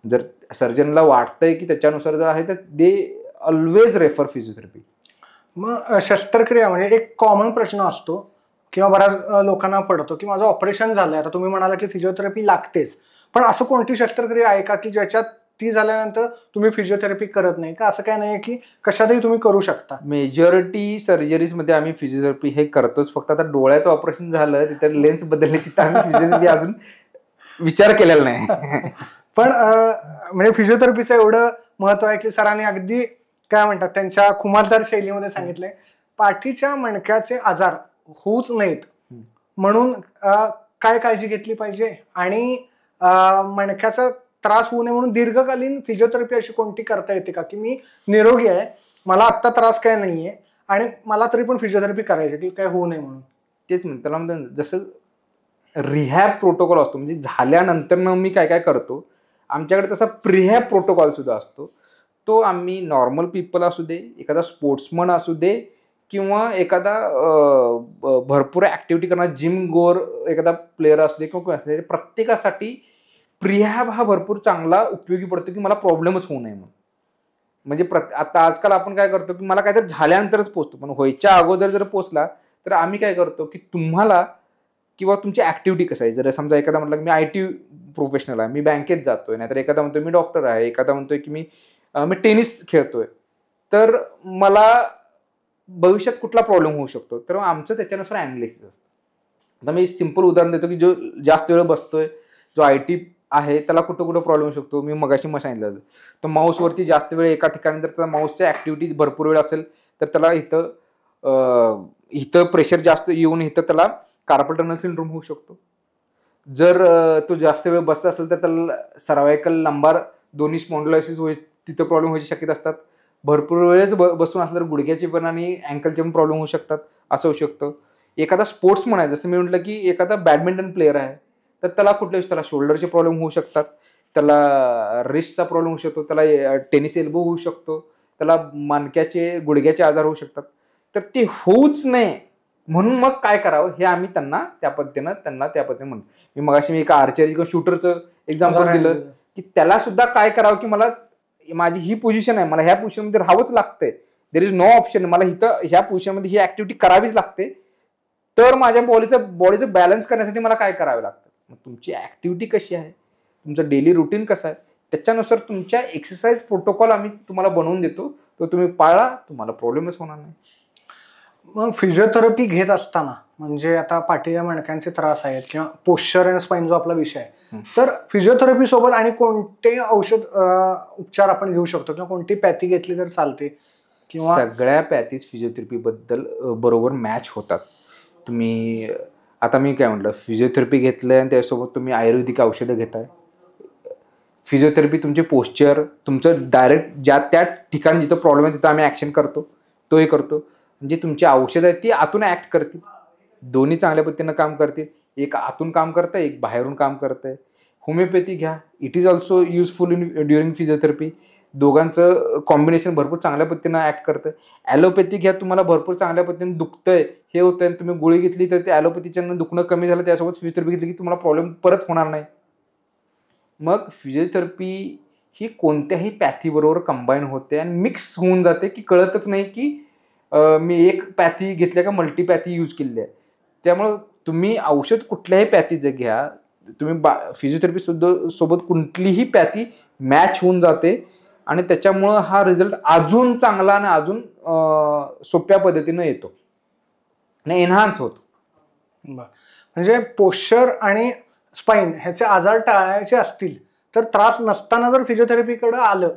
जर सर्जनला वाटतंय की त्याच्यानुसार जर आहे तर दे ऑलवेज रेफर फिजिओथेरपी. मग शस्त्रक्रिया म्हणजे एक कॉमन प्रश्न असतो किंवा बऱ्याच लोकांना पडतो की माझं ऑपरेशन झालंय, आता तुम्ही म्हणाला की फिजिओथेरपी लागतेच, पण असं कोणती शस्त्रक्रिया आहे का की ज्याच्यात ती झाल्यानंतर तुम्ही फिजिओथेरपी करत नाही का? असं काय नाही की कशातही तुम्ही करू शकता? मेजॉरिटी सर्जरीजमध्ये आम्ही फिजिओथेरपी हे करतोच. फक्त आता डोळ्याचं ऑपरेशन झालं तिथे लेन्स बदलले तिथं आम्ही फिजिओथेरपी अजून विचार केलेला नाही. पण म्हणजे फिजिओथेरपीचं एवढं महत्व आहे की सरांनी अगदी काय म्हणतात त्यांच्या खुमारदार शैलीमध्ये सांगितलंय, पाठीच्या मणक्याचे आजार होऊच नाहीत म्हणून काय काळजी घेतली पाहिजे आणि मणक्याचा त्रास होऊ नये म्हणून दीर्घकालीन फिजिओथेरपी अशी कोणती करता येते का की मी निरोगी आहे, मला आत्ता त्रास काय नाहीये आणि मला तरी पण फिजिओथेरपी करायची की काय होऊ नये म्हणून? तेच म्हणतो त्याला म्हणतात जसं रिहॅब प्रोटोकॉल असतो, म्हणजे झाल्यानंतर मी काय काय करतो, आमच्याकडे तसा प्रिहॅब प्रोटोकॉल सुद्धा असतो. तो आम्ही नॉर्मल पीपल असू दे, एखादा स्पोर्ट्समन असू दे किंवा एखादा भरपूर ॲक्टिव्हिटी करणारा जिम गोअर एखादा प्लेअर असू दे किंवा असू दे, प्रत्येकासाठी प्रिहॅब हा भरपूर चांगला उपयोगी पडतो की मला प्रॉब्लेमच होऊ नये म्हणून. म्हणजे आता आजकाल आपण काय करतो की मला काहीतरी झाल्यानंतरच पोचतो, पण व्हायच्या अगोदर जर पोचला तर आम्ही काय करतो की तुम्हाला किंवा तुमची ॲक्टिव्हिटी कसं आहे, जर समजा एखादा म्हटलं की मी IT प्रोफेशनल आहे, मी बँकेत जातोय, नाहीतर एखादा म्हणतोय मी डॉक्टर आहे, एखादा म्हणतोय की मी टेनिस खेळतोय, तर मला भविष्यात कुठला प्रॉब्लेम होऊ शकतो, तर आमचं त्याच्यानुसार ॲनालिसिस असतं. आता मी सिंपल उदाहरण देतो की जो जास्त वेळ बसतोय, जो IT आहे त्याला कुठं कुठं प्रॉब्लेम होऊ शकतो. मी मगाशी सांगितलं तर माऊसवरती जास्त वेळ एका ठिकाणी जर त्या माऊसच्या ॲक्टिव्हिटीज भरपूर वेळ असेल तर त्याला इथं प्रेशर जास्त येऊन इथं त्याला कार्पल टनल सिंड्रोम होऊ शकतो. जर तो जास्त वेळ बसत असेल तर त्याला सर्वायकल लंबार दोन्ही स्पॉन्डिलायसिस तिथं प्रॉब्लेम व्हायची शक्यता असतात. भरपूर वेळेच बसून असलं तर गुडघ्याचे पण आणि अँकलचे पण प्रॉब्लेम होऊ शकतात, असं होऊ शकतं. एखादा स्पोर्ट्समन आहे, जसं मी म्हटलं की एखादा बॅडमिंटन प्लेअर आहे तर त्याला त्याला शोल्डरचे प्रॉब्लेम होऊ शकतात त्याला रिस्टचा प्रॉब्लेम होऊ शकतो, त्याला टेनिस एल्बो होऊ शकतो, त्याला मानक्याचे गुडघ्याचे आजार होऊ शकतात. तर ते होऊच नये म्हणून मग काय करावं हे आम्ही त्यांना त्या पद्धतीने म्हणतो. मी मगाशी मी एका आर्चरी किंवा शूटरचं एक्झाम्पल दिलं की त्याला सुद्धा काय करावं की मला माझी ही पोझिशन आहे, मला ह्या पोझिशनमध्ये राहावंच लागतंय, देर इज नो ऑप्शन, मला इथं ह्या पोझिशनमध्ये ही ऍक्टिव्हिटी करावीच लागते, तर माझ्या बॉडीचं बॅलन्स करण्यासाठी मला काय करावं लागतं. मग तुमची ऍक्टिव्हिटी कशी आहे, तुमचं डेली रुटीन कसं आहे, त्याच्यानुसार तुमच्या एक्सरसाइज प्रोटोकॉल आम्ही तुम्हाला बनवून देतो, तो तुम्ही पाळला तुम्हाला प्रॉब्लेमच होणार नाही. मग फिजिओथेरपी घेत असताना म्हणजे आता पाठीच्या मणक्यांचे त्रास आहेत किंवा पोश्चर अँड स्पाइन जो आपला विषय आहे, तर फिजिओथेरपी सोबत आणि कोणते औषध उपचार आपण घेऊ शकतो किंवा कोणती पॅथी घेतली तर चालते? किंवा सगळ्या पॅथीज फिजिओथेरपी बद्दल बरोबर मॅच होतात. तुम्ही आता मी काय म्हटलं, फिजिओथेरपी घेतलंय आणि त्यासोबत तुम्ही आयुर्वेदिक औषधं घेताय. फिजिओथेरपी तुमचे पोश्चर, तुमचं डायरेक्ट ज्या त्या ठिकाणी जिथं प्रॉब्लेम आहे तिथं आम्ही ॲक्शन करतो, तोही करतो. म्हणजे तुमची औषधं आहेत ती आतून ॲक्ट करतील, दोन्ही चांगल्या पद्धतीनं काम करतील. एक आतून काम करतं, एक बाहेरून काम करतंय. होमिओपॅथी घ्या, it is also useful in during physiotherapy. दोघांचं कॉम्बिनेशन भरपूर चांगल्या पद्धतीनं ॲक्ट करतं. ॲलोपॅथी घ्या, तुम्हाला भरपूर चांगल्या पद्धतीने दुखतंय, हे होतंय, तुम्ही गोळी घेतली तर ते ॲलोपॅथीच्यानं दुखणं कमी झालं, त्यासोबत फिजिओथेरपी घेतली की तुम्हाला प्रॉब्लेम परत होणार नाही. मग फिजिओथेरपी ही कोणत्याही पॅथीबरोबर कंबाईन होते आणि मिक्स होऊन जाते की कळतच नाही की मी एक पॅथी घेतल्या का मल्टीपॅथी यूज केलेली आहे. त्यामुळं तुम्ही औषध कुठल्याही पॅथीचं घ्या, तुम्ही फिजिओथेरपी सोबत कुठलीही पॅथी मॅच होऊन जाते आणि त्याच्यामुळं हा रिझल्ट अजून चांगला आणि अजून सोप्या पद्धतीनं येतो आणि एनहान्स होतो. म्हणजे पोश्चर आणि स्पाइन ह्याचे आजार टाळायचे असतील तर त्रास नसताना जर फिजिओथेरपीकडे आलं,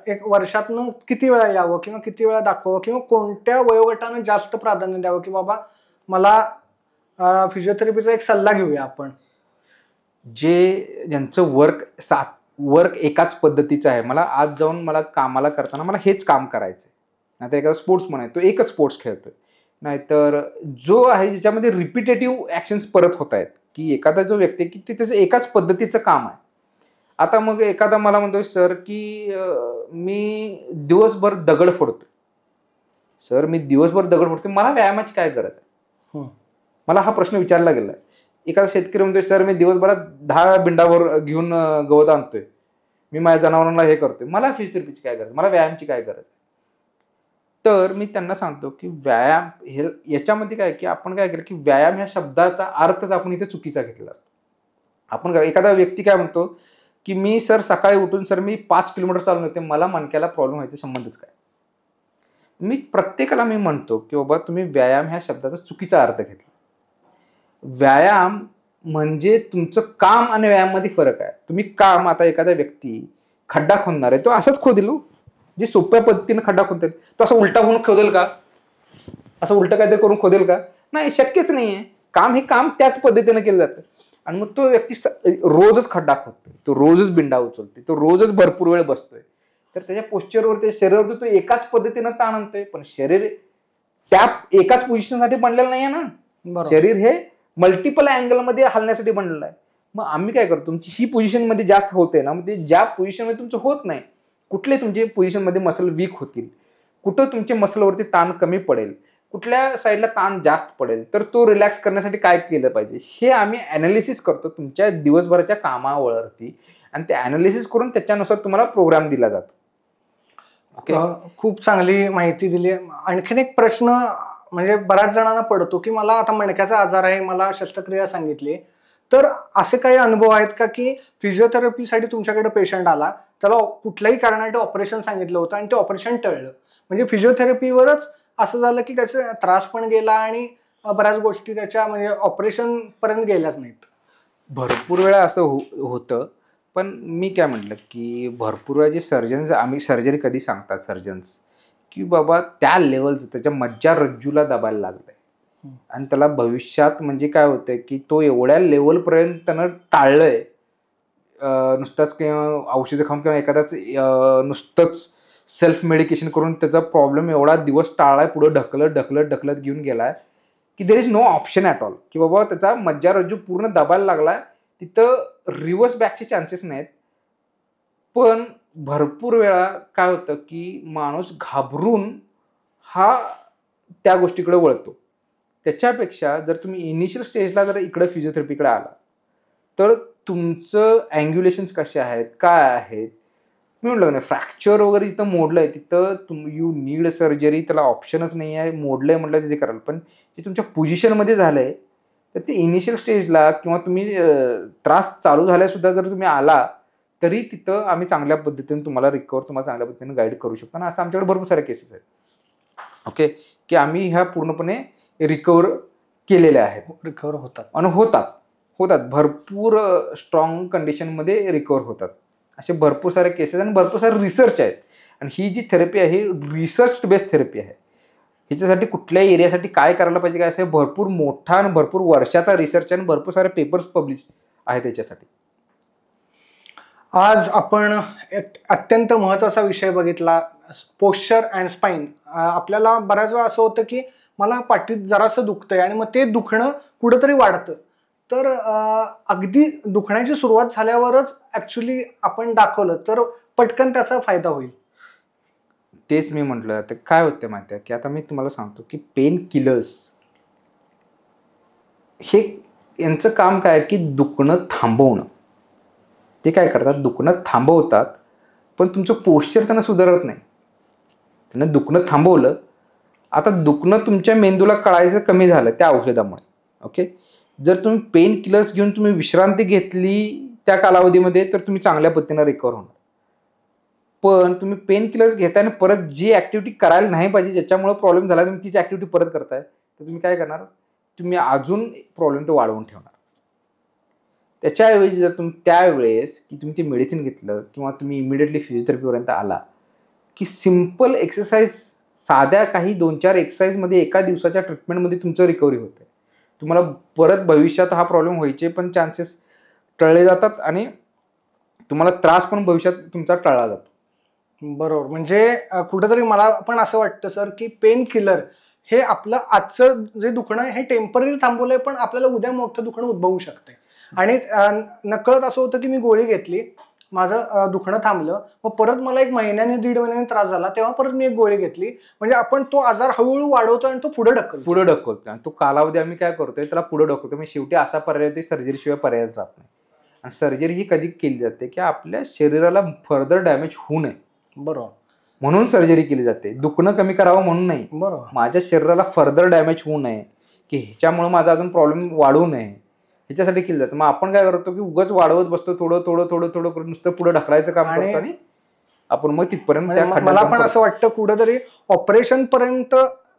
एक वर्षातनं किती वेळा यावं किंवा किती वेळा दाखवावं किंवा कोणत्या वयोगटानं जास्त प्राधान्य द्यावं की बाबा मला फिजिओथेरपीचा एक सल्ला घेऊया आपण? ज्यांचं वर्क एकाच पद्धतीचं आहे, मला आज जाऊन मला कामाला करताना मला हेच काम करायचं आहे, नाहीतर एखादा स्पोर्ट्समन आहे तो एकच स्पोर्ट्स खेळतोय, नाहीतर जो आहे ज्याच्यामध्ये रिपिटेटिव्ह ॲक्शन्स परत होत आहेत, की एखादा जो व्यक्ती की ते त्याचं एकाच पद्धतीचं काम आहे. आता मग एखादा मला म्हणतोय सर की मी दिवसभर दगड फोडतोय, सर मी दिवसभर दगड फोडतोय, मला व्यायामाची काय गरज आहे? मला हा प्रश्न विचारला गेला. एखादा शेतकरी म्हणतोय सर मी दिवसभरात 10 बिंडावर घेऊन गवत आणतोय, मी माझ्या जनावरांना हे करतोय, मला फिजिओथेरपीची काय गरज, मला व्यायामची काय गरज? तर मी त्यांना सांगतो की व्यायाम हे याच्यामध्ये काय की आपण काय केलं की व्यायाम ह्या शब्दाचा अर्थच आपण इथे चुकीचा घेतलेला असतो. आपण एखादा व्यक्ती काय म्हणतो की मी सर सकाळी उठून सर मी 5 किलोमीटर चालून येते, मला मणक्याला प्रॉब्लेम व्हायचा संबंधच काय? मी प्रत्येकाला मी म्हणतो की बाबा तुम्ही व्यायाम ह्या शब्दाचा चुकीचा अर्थ घेतला. व्यायाम म्हणजे तुमचं काम आणि व्यायाममध्ये फरक आहे. तुम्ही काम, आता एखादा व्यक्ती खड्डा खोदणार आहे, तो असंच खोदेल, जे सोप्या पद्धतीने खड्डा खोदेल, तो असं उलटा होऊन खोदेल का? असं उलटं काहीतरी करून खोदेल का? नाही, शक्यच नाहीये. काम हे काम त्याच पद्धतीने केलं जातं. आणि मग तो व्यक्ती रोजच खड्डा खोदतोय, तो रोजच बिंडा उचलतोय, तो रोजच भरपूर वेळ बसतोय, तर त्याच्या पोश्चरवर, त्या शरीरावर तो एकाच पद्धतीनं ताण आणतोय. पण शरीर त्या एकाच पोझिशनसाठी बनलेलं नाहीये ना. शरीर हे मल्टिपल अँगलमध्ये हलण्यासाठी बनलेलं आहे. मग आम्ही काय करतो, तुमची ही पोझिशनमध्ये जास्त होते ना, मग ते ज्या पोझिशनमध्ये तुमचं होत नाही, कुठले तुमचे पोझिशनमध्ये मसल वीक होतील, कुठं तुमच्या मसलवरती ताण कमी पडेल, कुठल्या साईडला ताण जास्त पडेल, तर तो रिलॅक्स करण्यासाठी काय केलं पाहिजे हे आम्ही ॲनालिसिस करतो तुमच्या दिवसभराच्या कामावरती, आणि ते ॲनालिसिस करून त्याच्यानुसार तुम्हाला प्रोग्राम दिला जातो. ओके, खूप चांगली माहिती दिली. आणखीन एक प्रश्न म्हणजे बऱ्याच जणांना पडतो की मला आता मणक्याचा आजार आहे, मला शस्त्रक्रिया सांगितली, तर असे काही अनुभव आहेत का की फिजिओथेरपीसाठी तुमच्याकडे पेशंट आला, त्याला कुठल्याही कारणाने ऑपरेशन सांगितलं होतं आणि ते ऑपरेशन टळलं, म्हणजे फिजिओथेरपीवरच असं झालं की त्याचा त्रास पण गेला आणि बऱ्याच गोष्टी त्याच्या म्हणजे ऑपरेशन पर्यंत गेल्याच नाहीत? भरपूर वेळा असं होतं. पण मी काय म्हटलं की भरपूर वेळा जे सर्जन्स, आम्ही सर्जरी कधी सांगतात सर्जन्स की बाबा त्या लेवलचं त्याच्या मज्जारज्जूला दाबायला लागलंय आणि त्याला भविष्यात म्हणजे काय होतंय की तो एवढ्या लेवलपर्यंत त्यानं टाळलंय, नुसतंच किंवा औषधं खाऊन किंवा एखाद्याच नुसतंच सेल्फ मेडिकेशन करून त्याचा प्रॉब्लेम एवढा दिवस टाळलाय, पुढे ढकलत घेऊन गेलाय की there is no option at all, की बाबा त्याचा मज्जारज्जू पूर्ण दबायला लागलाय, तिथं रिव्हर्स बॅकचे चान्सेस नाहीत. पण भरपूर वेळा काय होतं की माणूस घाबरून हा त्या गोष्टीकडे वळतो. त्याच्यापेक्षा जर तुम्ही इनिशियल स्टेजला जर इकडे फिजिओथेरपीकडे आला तर तुमचं अँग्युलेशन्स कसे आहेत, काय आहेत, मी म्हटलं नाही फ्रॅक्चर वगैरे जिथं मोडलंय तिथं यू नीड सर्जरी, त्याला ऑप्शनच नाही आहे. मोडलंय म्हटलं तिथे कराल. पण जे तुमच्या पोझिशनमध्ये झालंय तर ते इनिशियल स्टेजला किंवा तुम्ही त्रास चालू झाल्या सुद्धा जर तुम्ही आला तरी तिथं आम्ही चांगल्या पद्धतीने तुम्हाला चांगल्या पद्धतीने गाईड करू शकतो. आणि असं आमच्याकडे भरपूर साऱ्या केसेस आहेत. ओके, की आम्ही ह्या पूर्णपणे रिकवर केलेल्या आहेत. रिकवर होतात आणि होतात भरपूर स्ट्रॉंग कंडिशनमध्ये रिकवर होतात. असे भरपूर सारे केसेस आणि भरपूर सारे रिसर्च आहेत. आणि ही जी थेरपी आहे ही रिसर्च बेस्ड थेरपी आहे. ह्याच्यासाठी कुठल्या एरियासाठी काय करायला पाहिजे काय असं भरपूर मोठा आणि भरपूर वर्षाचा रिसर्च आणि भरपूर सारे पेपर्स पब्लिश आहेत त्याच्यासाठी. आज आपण एक अत्यंत महत्त्वाचा विषय बघितला, पोश्चर अँड स्पाईन. आपल्याला बऱ्याच वेळा असं होतं की मला पाठीत जरासं दुखतंय आणि मग ते दुखणं कुठंतरी वाढतं. तर अगदी दुखण्याची सुरुवात झाल्यावरच ॲक्च्युली आपण दाखवलं तर पटकन त्याचा फायदा होईल. तेच मी म्हटलं. ते काय होतं माहिती आहे की आता मी तुम्हाला सांगतो की पेन किलर्स हे यांचं काम काय की दुखणं थांबवणं. ते काय करतात, दुखणं थांबवतात पण तुमचं पोश्चर त्यांना सुधारत नाही. त्यांना दुखणं थांबवलं, आता दुखणं तुमच्या मेंदूला कळायचं कमी झालं त्या औषधामुळे. ओके, जर तुम्ही पेन किलर्स घेऊन तुम्ही विश्रांती घेतली त्या कालावधीमध्ये तर तुम्ही चांगल्या पद्धतीनं रिकवर होणार. पण तुम्ही पेन किलर्स घेताय आणि परत जी ऍक्टिव्हिटी करायला नाही पाहिजे ज्याच्यामुळे प्रॉब्लेम झाला तुम्ही तीच ऍक्टिव्हिटी परत करताय तर तुम्ही काय करणार, तुम्ही अजून प्रॉब्लेम तो वाढवून ठेवणार. त्याच्याऐवजी जर तुम्ही त्यावेळेस की तुम्ही ते मेडिसिन घेतलं किंवा तुम्ही इमिडिएटली फिजिओथेरपीपर्यंत आला की सिम्पल एक्सरसाइज, साध्या काही 2-4 एक्सरसाइजमध्ये एका दिवसाच्या ट्रीटमेंटमध्ये तुमचं रिकव्हरी होते. तुम्हाला परत भविष्यात हा प्रॉब्लेम व्हायचे पण चान्सेस टळले जातात आणि तुम्हाला त्रास पण भविष्यात तुमचा टळला जातो. बरोबर. म्हणजे कुठेतरी मला पण असं वाटतं सर की पेन किलर हे आपलं आजचं जे दुखणं आहे हे टेम्पररी थांबवलंय पण आपल्याला उद्या मोठं दुखणं उद्भवू शकते. आणि नकळत असं होतं की मी गोळी घेतली, माझं दुखणं थांबलं, मग परत मला 1 महिन्याने 1.5 महिन्याने त्रास झाला, तेव्हा परत मी एक गोळी घेतली. म्हणजे आपण तो आजार हळूहळू वाढवतो आणि तो पुढे ढकलतो. आणि तो कालावधी आम्ही काय करतोय त्याला पुढे ढकलतो. म्हणजे शेवटी असा पर्याय होते सर्जरीशिवाय पर्यायच राहत नाही. आणि सर्जरी ही कधी केली जाते की आपल्या शरीराला फर्दर डॅमेज होऊ नये बरोबर म्हणून सर्जरी केली जाते. दुखणं कमी करावं म्हणून नाही. बरोबर. माझ्या शरीराला फर्दर डॅमेज होऊ नये की ह्याच्यामुळे माझा अजून प्रॉब्लेम वाढू नये ह्याच्यासाठी केलं जातं. मग आपण काय करतो की उगाच वाढवत बसतो, थोडं करून नुसतं पुढे ढकलायचं काम करतो आणि आपण मग तिथपर्यंत मला पण असं वाटतं कुठेतरी ऑपरेशन पर्यंत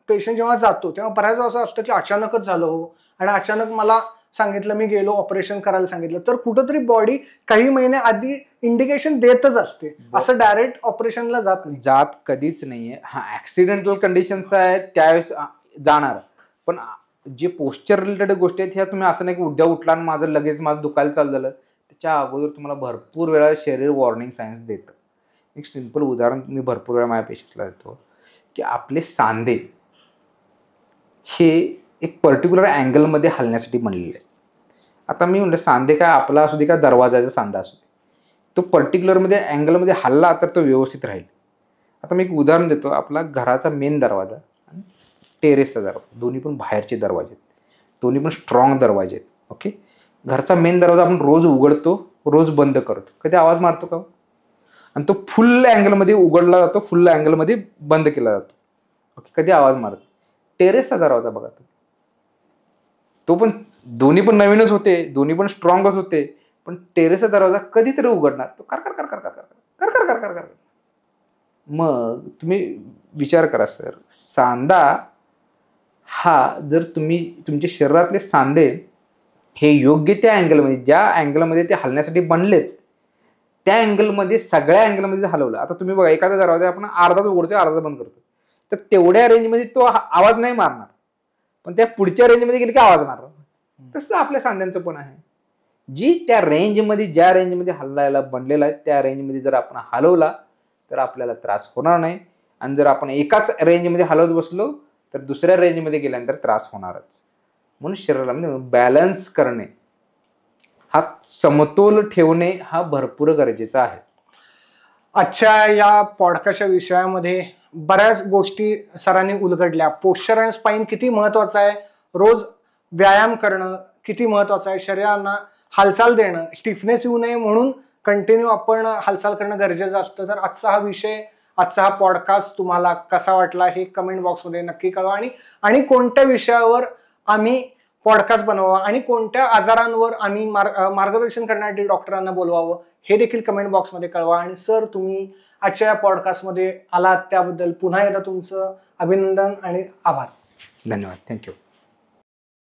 पेशंट जेव्हा जातो तेव्हा बऱ्याच असं असतं की अचानकच झालं हो आणि अचानक मला सांगितलं, मी गेलो ऑपरेशन करायला सांगितलं, तर कुठंतरी बॉडी काही महिने आधी इंडिकेशन देतच असते. असं डायरेक्ट ऑपरेशनला जात कधीच नाहीये. हा ऍक्सिडेंटल कंडिशन्स आहेत त्यावेळेस जाणार. पण जे पोस्चर रिलेटेड गोष्टी आहेत ह्या तुम्ही असं नाही की उद्या उठला आणि माझं दुखायला चालू झालं, त्याच्या अगोदर तुम्हाला भरपूर वेळा शरीर वॉर्निंग सायन्स देतं. एक सिंपल उदाहरण मी भरपूर वेळा माझ्या पेशंटला देतो की आपले सांधे हे एक पर्टिक्युलर अँगलमध्ये हलण्यासाठी बनलेले आहे. आता मी म्हणलं सांधे काय आपला असू दे का दरवाजाचा सांधा असू दे, तो पर्टिक्युलरमध्ये अँगलमध्ये हलला तर तो व्यवस्थित राहील. आता मी एक उदाहरण देतो. आपला घराचा मेन दरवाजा आणि टेरेसचा दरवाजा दोन्ही पण बाहेरचे दरवाजे आहेत, दोन्ही पण स्ट्रॉंग दरवाजे आहेत. ओके, घरचा मेन दरवाजा आपण रोज उघडतो, रोज बंद करतो, कधी आवाज मारतो का? आणि तो फुल अँगलमध्ये उघडला जातो, फुल अँगलमध्ये बंद केला जातो. ओके, कधी आवाज मारतो. टेरेसचा दरवाजा बघा, तो पण दोन्ही पण नवीनच होते, दोन्ही पण स्ट्रॉंगच होते, पण टेरेसचा दरवाजा कधीतरी उघडणार, तो कर कर कर कर कर कर कर कर कर कर. मग तुम्ही विचार करा सर, सांधा हा जर तुम्ही तुमच्या शरीरातले सांधे हे योग्य त्या अँगलमध्ये, ज्या अँगलमध्ये ते हलण्यासाठी बनलेत त्या अँगलमध्ये, सगळ्या अँगलमध्ये हलवलं. आता तुम्ही बघा एखादा दरवाजा आपण अर्धाच उघडतोय अर्धा बंद करतो, तर तेवढ्या रेंजमध्ये तो आवाज नाही मारणार, पण त्या पुढच्या रेंजमध्ये गेली की आवाज मारणार. तसं आपल्या सांध्यांचं पण आहे. जी त्या रेंजमध्ये, ज्या रेंजमध्ये हलवायला बनलेला आहे त्या रेंजमध्ये जर आपण हलवला तर आपल्याला त्रास होणार नाही. आणि जर आपण एकाच रेंजमध्ये हलवत बसलो तर दुसऱ्या रेंजमध्ये गेल्यानंतर त्रास होणारच. म्हणून शरीराला म्हणजे बॅलन्स करणे, हा समतोल ठेवणे हा भरपूर गरजेचा आहे. आजच्या या पॉडकास्टच्या विषयामध्ये बऱ्याच गोष्टी सरांनी उलगडल्या. पोश्चर अँड स्पाईन किती महत्वाचं आहे, रोज व्यायाम करणं किती महत्वाचं आहे, शरीराला हालचाल देणं, स्टिफनेस येऊ नये म्हणून कंटिन्यू आपण हालचाल करणं गरजेचं असतं. तर आजचा हा पॉडकास्ट तुम्हाला कसा वाटला हे कमेंट बॉक्समध्ये नक्की कळवा आणि कोणत्या विषयावर आम्ही पॉडकास्ट बनवावा आणि कोणत्या आजारांवर आम्ही मार्गदर्शन करण्यासाठी डॉक्टरांना बोलवावं हे देखील कमेंट बॉक्समध्ये कळवा. आणि सर, तुम्ही आजच्या या पॉडकास्टमध्ये आलात त्याबद्दल पुन्हा एकदा तुमचं अभिनंदन आणि आभार. धन्यवाद. थँक्यू.